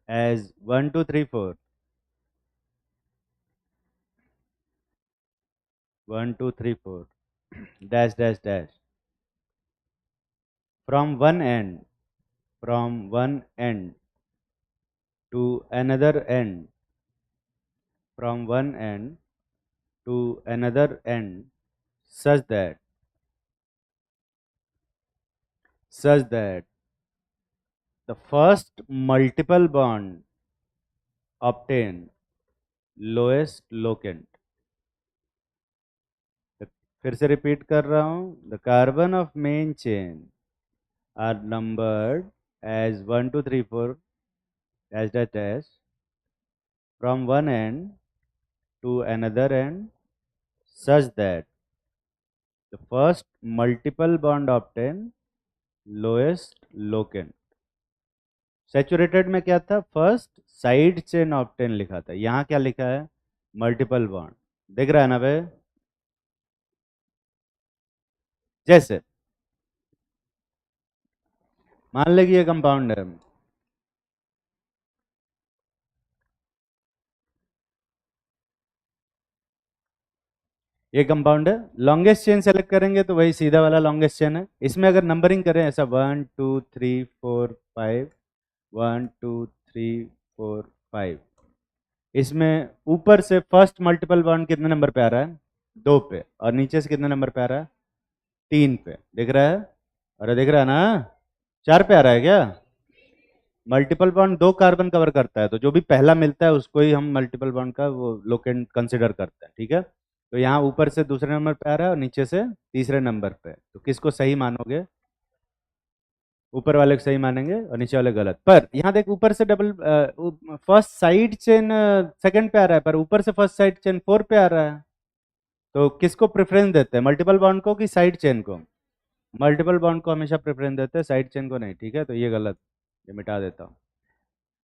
as 1 2 3 4 1 2 3 4 dash dash dash from one end to another end, from one end to another end, such that such that the first multiple bond obtain lowest locant. फिर से repeat कर रहा हूं, the carbon of main chain are numbered as 1 2 3 4 dash dash dash from one end to another end, such that the first multiple bond obtain lowest locant. Saturated में क्या था, first side chain obtain लिखा था, यहाँ क्या लिखा है, multiple bond. दिख रहा है ना भाई? जैसे मान ले कि ये कंपाउंड है, ये कंपाउंड है, लॉन्गेस्ट चेन सेलेक्ट करेंगे तो वही सीधा वाला लॉन्गेस्ट चेन है। इसमें अगर नंबरिंग करें ऐसा 1 2 3 4 5 1 2 3 4 5, इसमें ऊपर से फर्स्ट मल्टीपल बॉन्ड कितने नंबर पे आ रहा है, 2 पे, और नीचे से कितने नंबर पे आ रहा है, 3 पे। दिख रहा है? अरे दिख रहा है ना? 4 पे आ रहा है क्या? मल्टीपल बॉन्ड 2 कार्बन कवर करता है, तो जो भी पहला मिलता है उसको ही हम मल्टीपल बॉन्ड का वो लोकेंट कंसिडर करते हैं, ठीक है? तो यहाँ ऊपर से दूसरे नंबर पे आ रहा है और नीचे से तीसरे नंबर पे, तो किसको सही मानोगे? ऊपर वाले को सही मानेंगे और नीचे वाले गलत। पर यहाँ देख, ऊपर से double first side chain second पे आ रहा है, पर ऊपर से फर्स्ट साइड चेन 4 पे आ रहा है, तो किसको प्रेफरेंस देते हैं, मल्टीपल बॉन्ड को कि साइड चेन को? मल्टीपल बॉन्ड को हमेशा प्रेफरेंस देते हैं, साइड चेन को नहीं, ठीक है? तो ये गलत, ये मिटा देता हूँ।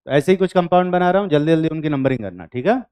तो ऐसे ही कुछ कंपाउंड बना रहा हूँ, जल्दी जल्दी उनकी नंबरिंग करना, ठीक है?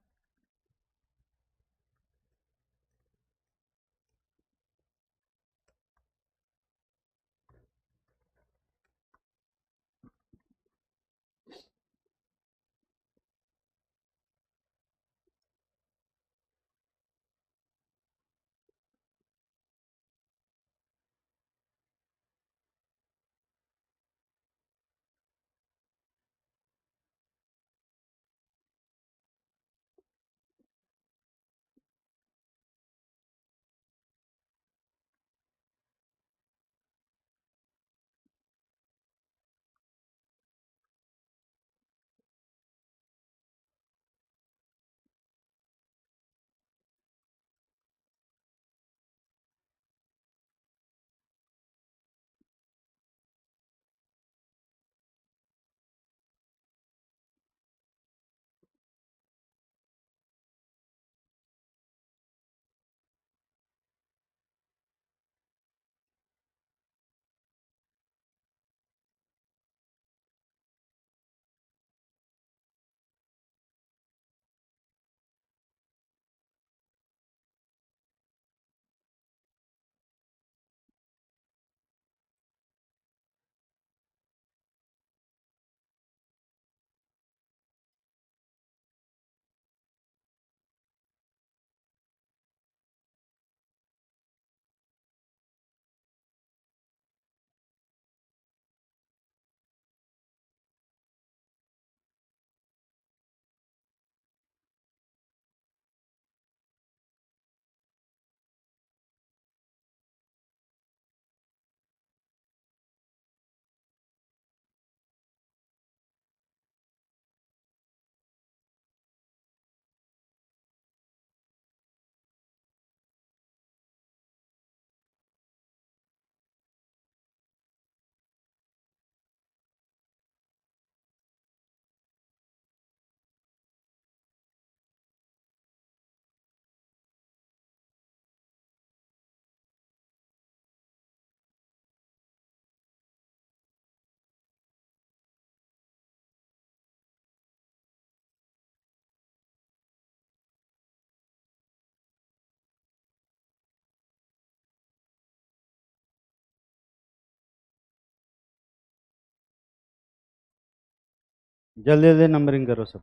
जल्दी जल्दी नंबरिंग करो सब।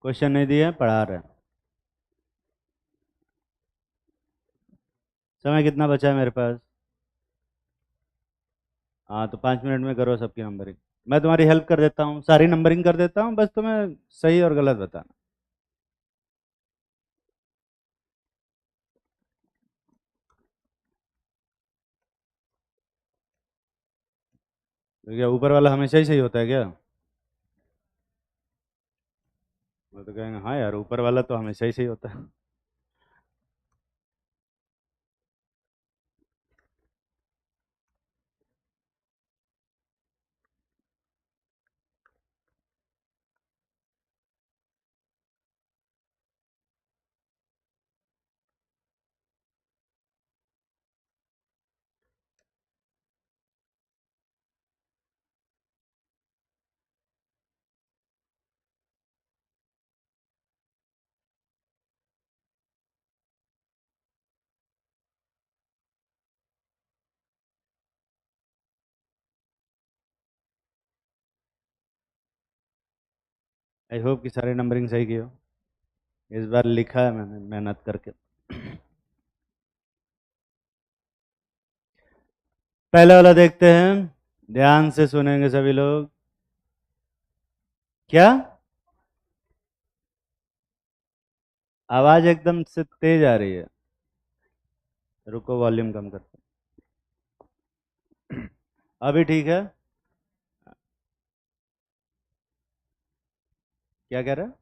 क्वेश्चन नहीं दिए पढ़ा रहे हैं। समय कितना बचा है मेरे पास? हाँ तो 5 मिनट में करो सबकी नंबरिंग। मैं तुम्हारी हेल्प कर देता हूँ, सारी नंबरिंग कर देता हूँ, बस तुम्हें सही और गलत बताना। तो क्या ऊपर वाला हमेशा ही सही होता है क्या? वो तो कहेंगे हाँ यार ऊपर वाला तो हमेशा ही सही होता है। आई होप कि सारी नंबरिंग सही की हो। इस बार लिखा है मैंने मेहनत करके। पहले वाला देखते हैं, ध्यान से सुनेंगे सभी लोग। क्या? आवाज एकदम से तेज आ रही है। रुको वॉल्यूम कम करते हैं। अभी ठीक है? क्या कह रहा है?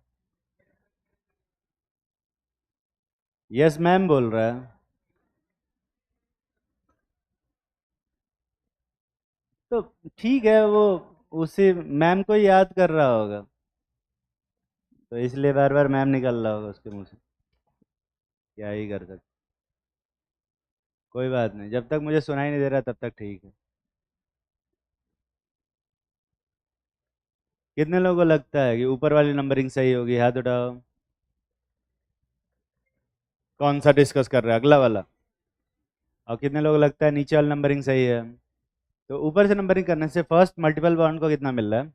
यस मैम बोल रहा है। तो ठीक है, वो उसी मैम को ही याद कर रहा होगा, तो इसलिए बार बार मैम निकल रहा होगा उसके मुंह से। क्या ही कर सकते। कोई बात नहीं, जब तक मुझे सुनाई नहीं दे रहा तब तक ठीक है। कितने लोगों को लगता है कि ऊपर वाली नंबरिंग सही होगी? हाथ उठाओ। कौन सा डिस्कस कर रहा है, अगला वाला? और कितने लोगों को लगता है नीचे वाली नंबरिंग सही है? तो ऊपर से नंबरिंग करने से फर्स्ट मल्टीपल बॉन्ड को कितना मिल रहा है?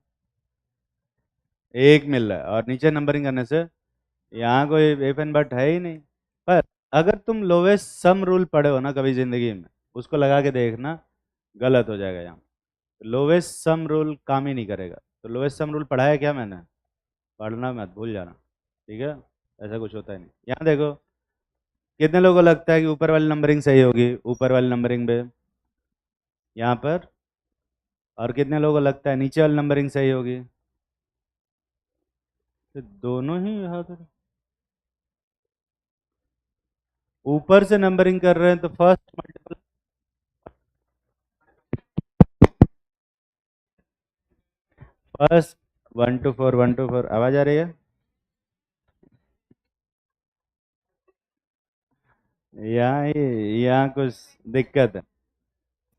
एक मिल रहा है। और नीचे नंबरिंग करने से यहाँ कोई एफ एन बट है ही नहीं। पर अगर तुम लोवेस्ट सम रूल पढ़े हो ना कभी जिंदगी में, उसको लगा के देखना, गलत हो जाएगा यहाँ। लोवेस्ट सम रूल काम ही नहीं करेगा। तो लोवेस्ट सम रूल पढ़ा है क्या मैंने? पढ़ना मत भूल जाना, ठीक है? ऐसा कुछ होता ही नहीं। यहाँ देखो, कितने लोगों को लगता है कि ऊपर वाली नंबरिंग सही होगी, ऊपर वाली नंबरिंग पे यहाँ पर? और कितने लोगों को लगता है नीचे वाली नंबरिंग सही होगी? तो दोनों ही यहाँ पर ऊपर से नंबरिंग कर रहे हैं तो first multiple. First 1 to 4, 1 to 4 आवाज आ रही है? यहाँ कुछ दिक्कत है।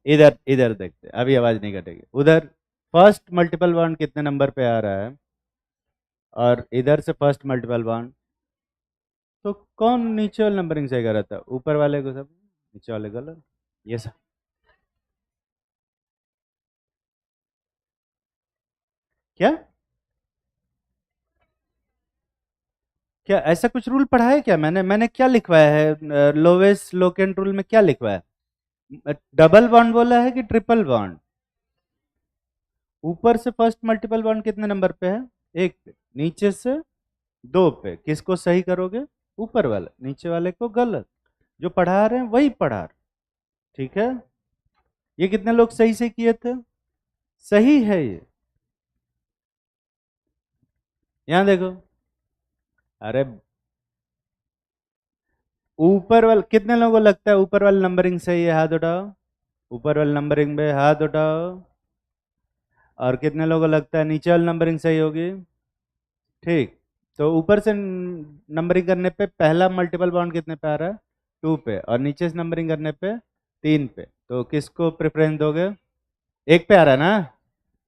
इधर इधर देखते हैं, अभी आवाज नहीं कटेगी। उधर फर्स्ट मल्टीपल बॉन्ड कितने नंबर पे आ रहा है, और इधर से फर्स्ट मल्टीपल बॉन्ड। तो कौन नीचे वाले नंबरिंग सही कर रहा था? ऊपर वाले को सब, नीचे वाले गलत। ये सब क्या? क्या ऐसा कुछ रूल पढ़ा है क्या? मैंने क्या लिखवाया है लोवेस्ट लोकेंट रूल में? क्या लिखवाया है? डबल बॉन्ड बोला है कि ट्रिपल बॉन्ड? ऊपर से फर्स्ट मल्टीपल बॉन्ड कितने नंबर पे है? एक पे। नीचे से दो पे। किसको सही करोगे? ऊपर वाले, नीचे वाले को गलत। जो पढ़ा रहे हैं वही पढ़ा रहे। ठीक है? ये कितने लोग सही से किए थे? सही है ये। यहाँ देखो। अरे ऊपर वाले कितने लोगों को लगता है ऊपर वाली नंबरिंग सही है? हाथ उठाओ। ऊपर वाली नंबरिंग पे हाथ उठाओ। और कितने लोगों को लगता है नीचे वाली नंबरिंग सही होगी? ठीक। तो ऊपर से नंबरिंग करने पे पहला मल्टीपल बाउंड कितने पे आ रहा है? 2 पे। और नीचे से नंबरिंग करने पे 3 पे। तो किसको प्रेफरेंस दोगे? एक पे आ रहा है ना?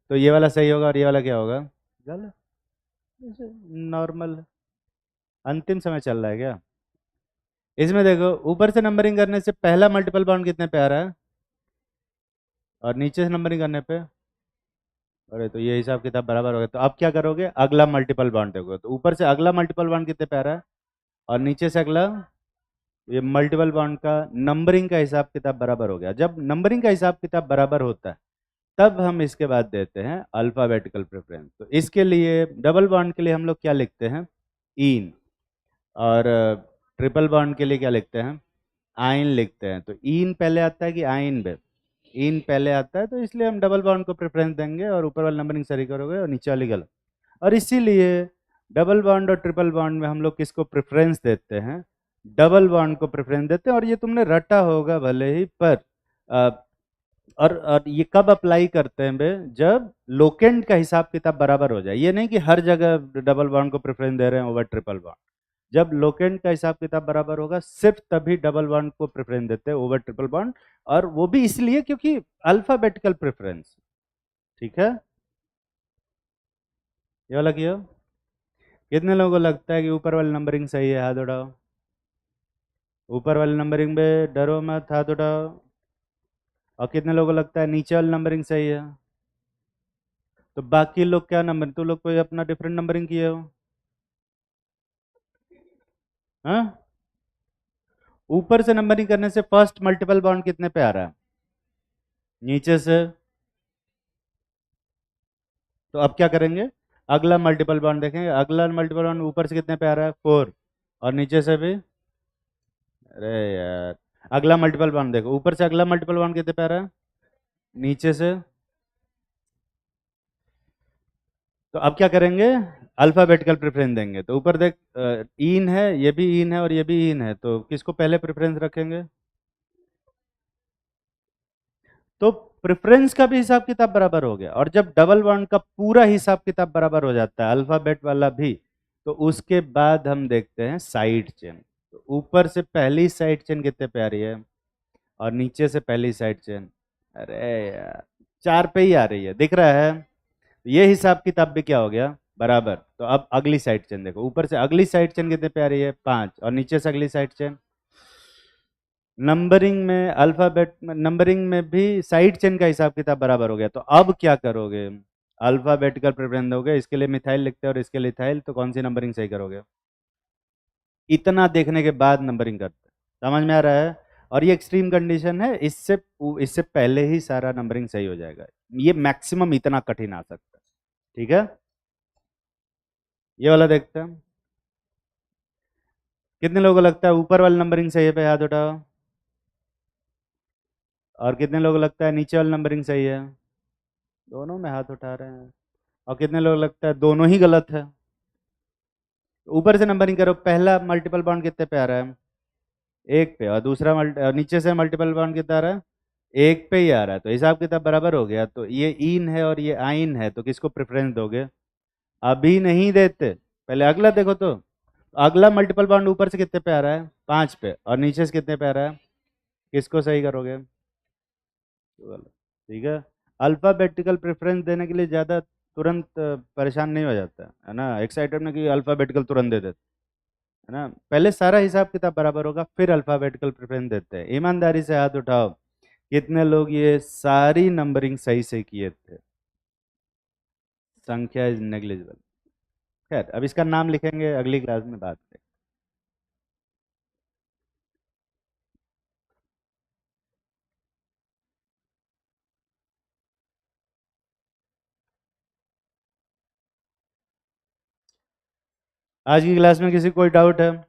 तो ये वाला सही होगा और ये वाला क्या होगा? गलत। नॉर्मल। अंतिम समय चल रहा है क्या? इसमें देखो, ऊपर से नंबरिंग करने से पहला मल्टीपल बाउंड कितने पे आ रहा है? और नीचे से नंबरिंग करने पे, अरे तो ये हिसाब किताब बराबर हो गया। तो अब क्या करोगे, अगला मल्टीपल बॉन्ड देखो, तो ऊपर से अगला मल्टीपल बॉन्ड कितने पे आ रहा है, और नीचे से अगला, ये मल्टीपल बॉन्ड का नंबरिंग का हिसाब किताब बराबर हो गया। जब नंबरिंग का हिसाब किताब बराबर होता है तब हम इसके बाद देते हैं अल्फाबेटिकल प्रेफरेंस। तो इसके लिए डबल बॉन्ड के लिए हम लोग क्या लिखते हैं, इन, और ट्रिपल बॉन्ड के लिए क्या लिखते हैं, आइन लिखते हैं। तो इन पहले आता है कि आइन बे, इन पहले आता है, तो इसलिए हम डबल बॉन्ड को प्रेफरेंस देंगे और ऊपर वाली नंबरिंग सही करोगे और नीचे वाली गलत। और इसीलिए डबल बॉन्ड और ट्रिपल बॉन्ड में हम लोग किसको प्रेफरेंस देते हैं, डबल बॉन्ड को प्रेफरेंस देते हैं। और ये तुमने रटा होगा भले ही, पर अ, और ये कब अप्लाई करते हैं बे, जब लोकेंट का हिसाब किताब बराबर हो जाए। ये नहीं कि हर जगह डबल बॉन्ड को प्रेफरेंस दे रहे हैं ओवर ट्रिपल बॉन्ड। जब लोकेंट का हिसाब किताब बराबर होगा सिर्फ तभी डबल बॉन्ड को प्रेफरेंस देते हैं ओवर ट्रिपल बॉन्ड। और वो भी इसलिए क्योंकि अल्फाबेटिकल प्रेफरेंस। ठीक है, ये वाला किया। कितने लोगों को लगता है कि ऊपर वाली नंबरिंग सही है, हाथ उठाओ। ऊपर वाली नंबरिंग में डरो मत, हाथ उठाओ। और कितने लोगों को लगता है नीचे वाली नंबरिंग सही है। तो बाकी लोग क्या नंबर, तो लोग कोई अपना डिफरेंट नंबरिंग किए हो, हाँ। ऊपर से नंबरिंग करने से फर्स्ट मल्टीपल बॉन्ड कितने पे आ रहा है, नीचे से। तो अब क्या करेंगे, अगला मल्टीपल बॉन्ड देखेंगे। अगला मल्टीपल बॉन्ड ऊपर से कितने पे आ रहा है, 4, और नीचे से भी। अरे यार, अगला मल्टीपल बॉन्ड देखो, ऊपर से अगला मल्टीपल बॉन्ड कितने पे आ रहा है, नीचे से। तो अब क्या करेंगे, अल्फाबेटिकल प्रेफरेंस देंगे। तो ऊपर देख, इन है, ये भी इन है और ये भी इन है, तो किसको पहले प्रेफरेंस रखेंगे। तो प्रेफरेंस का भी हिसाब किताब बराबर हो गया। और जब डबल बॉन्ड का पूरा हिसाब किताब बराबर हो जाता है, अल्फाबेट वाला भी, तो उसके बाद हम देखते हैं साइड चेन। तो ऊपर से पहली साइड चेन कितने पे आ रही है, और नीचे से पहली साइड चेन, अरे यार 4 पे ही आ रही है, दिख रहा है। ये हिसाब किताब भी क्या हो गया, बराबर। तो अब अगली साइड चेन देखो, ऊपर से अगली साइड चेन कितने पे आ रही है, 5, और नीचे से अगली साइड चेन। नंबरिंग में, अल्फाबेट नंबरिंग में भी साइड चेन का हिसाब किताब बराबर हो गया। तो अब क्या करोगे, अल्फाबेटिकल प्रेफरेंस दोगे, इसके लिए मिथाइल लिखते हैं और इसके लिए इथाइल, तो कौन सी नंबरिंग सही करोगे। इतना देखने के बाद नंबरिंग करते हैं, समझ में आ रहा है। और ये एक्सट्रीम कंडीशन है, इससे इससे पहले ही सारा नंबरिंग सही हो जाएगा। ये मैक्सिमम इतना कठिन आ सकता है। ठीक है, ये वाला देखते हैं। कितने लोगों को लगता है ऊपर वाली नंबरिंग सही है, पे हाथ उठाओ। और कितने लोगों को लगता है नीचे वाली नंबरिंग सही है, दोनों में हाथ उठा रहे हैं। और कितने लोग लगता है दोनों ही गलत है। ऊपर से नंबरिंग करो, पहला मल्टीपल बॉन्ड कितने पे आ रहा है, 1 पे, और दूसरा नीचे से मल्टीपल बॉन्ड कितना आ रहा है, 1 पे ही आ रहा है। तो हिसाब किताब बराबर हो गया। तो ये इन है और ये आइन है, तो किसको प्रेफरेंस दोगे, अभी नहीं देते, पहले अगला देखो। तो अगला मल्टीपल बॉन्ड ऊपर से कितने पे आ रहा है, 5 पे, और नीचे से कितने पे आ रहा है, किसको सही करोगे। ठीक है, अल्फाबेटिकल प्रेफरेंस देने के लिए ज़्यादा तुरंत परेशान नहीं हो जाता है ना, एक्साइटेड ना कि अल्फाबेटिकल तुरंत दे देते, है ना। पहले सारा हिसाब किताब बराबर होगा, फिर अल्फाबेटिकल प्रेफरेंस देते हैं। ईमानदारी से हाथ उठाओ, कितने लोग ये सारी नंबरिंग सही से किए थे। संख्या इज नेग्लिजिबल। खैर, अब इसका नाम लिखेंगे, अगली क्लास में बात करें। आज की क्लास में किसी को कोई डाउट है।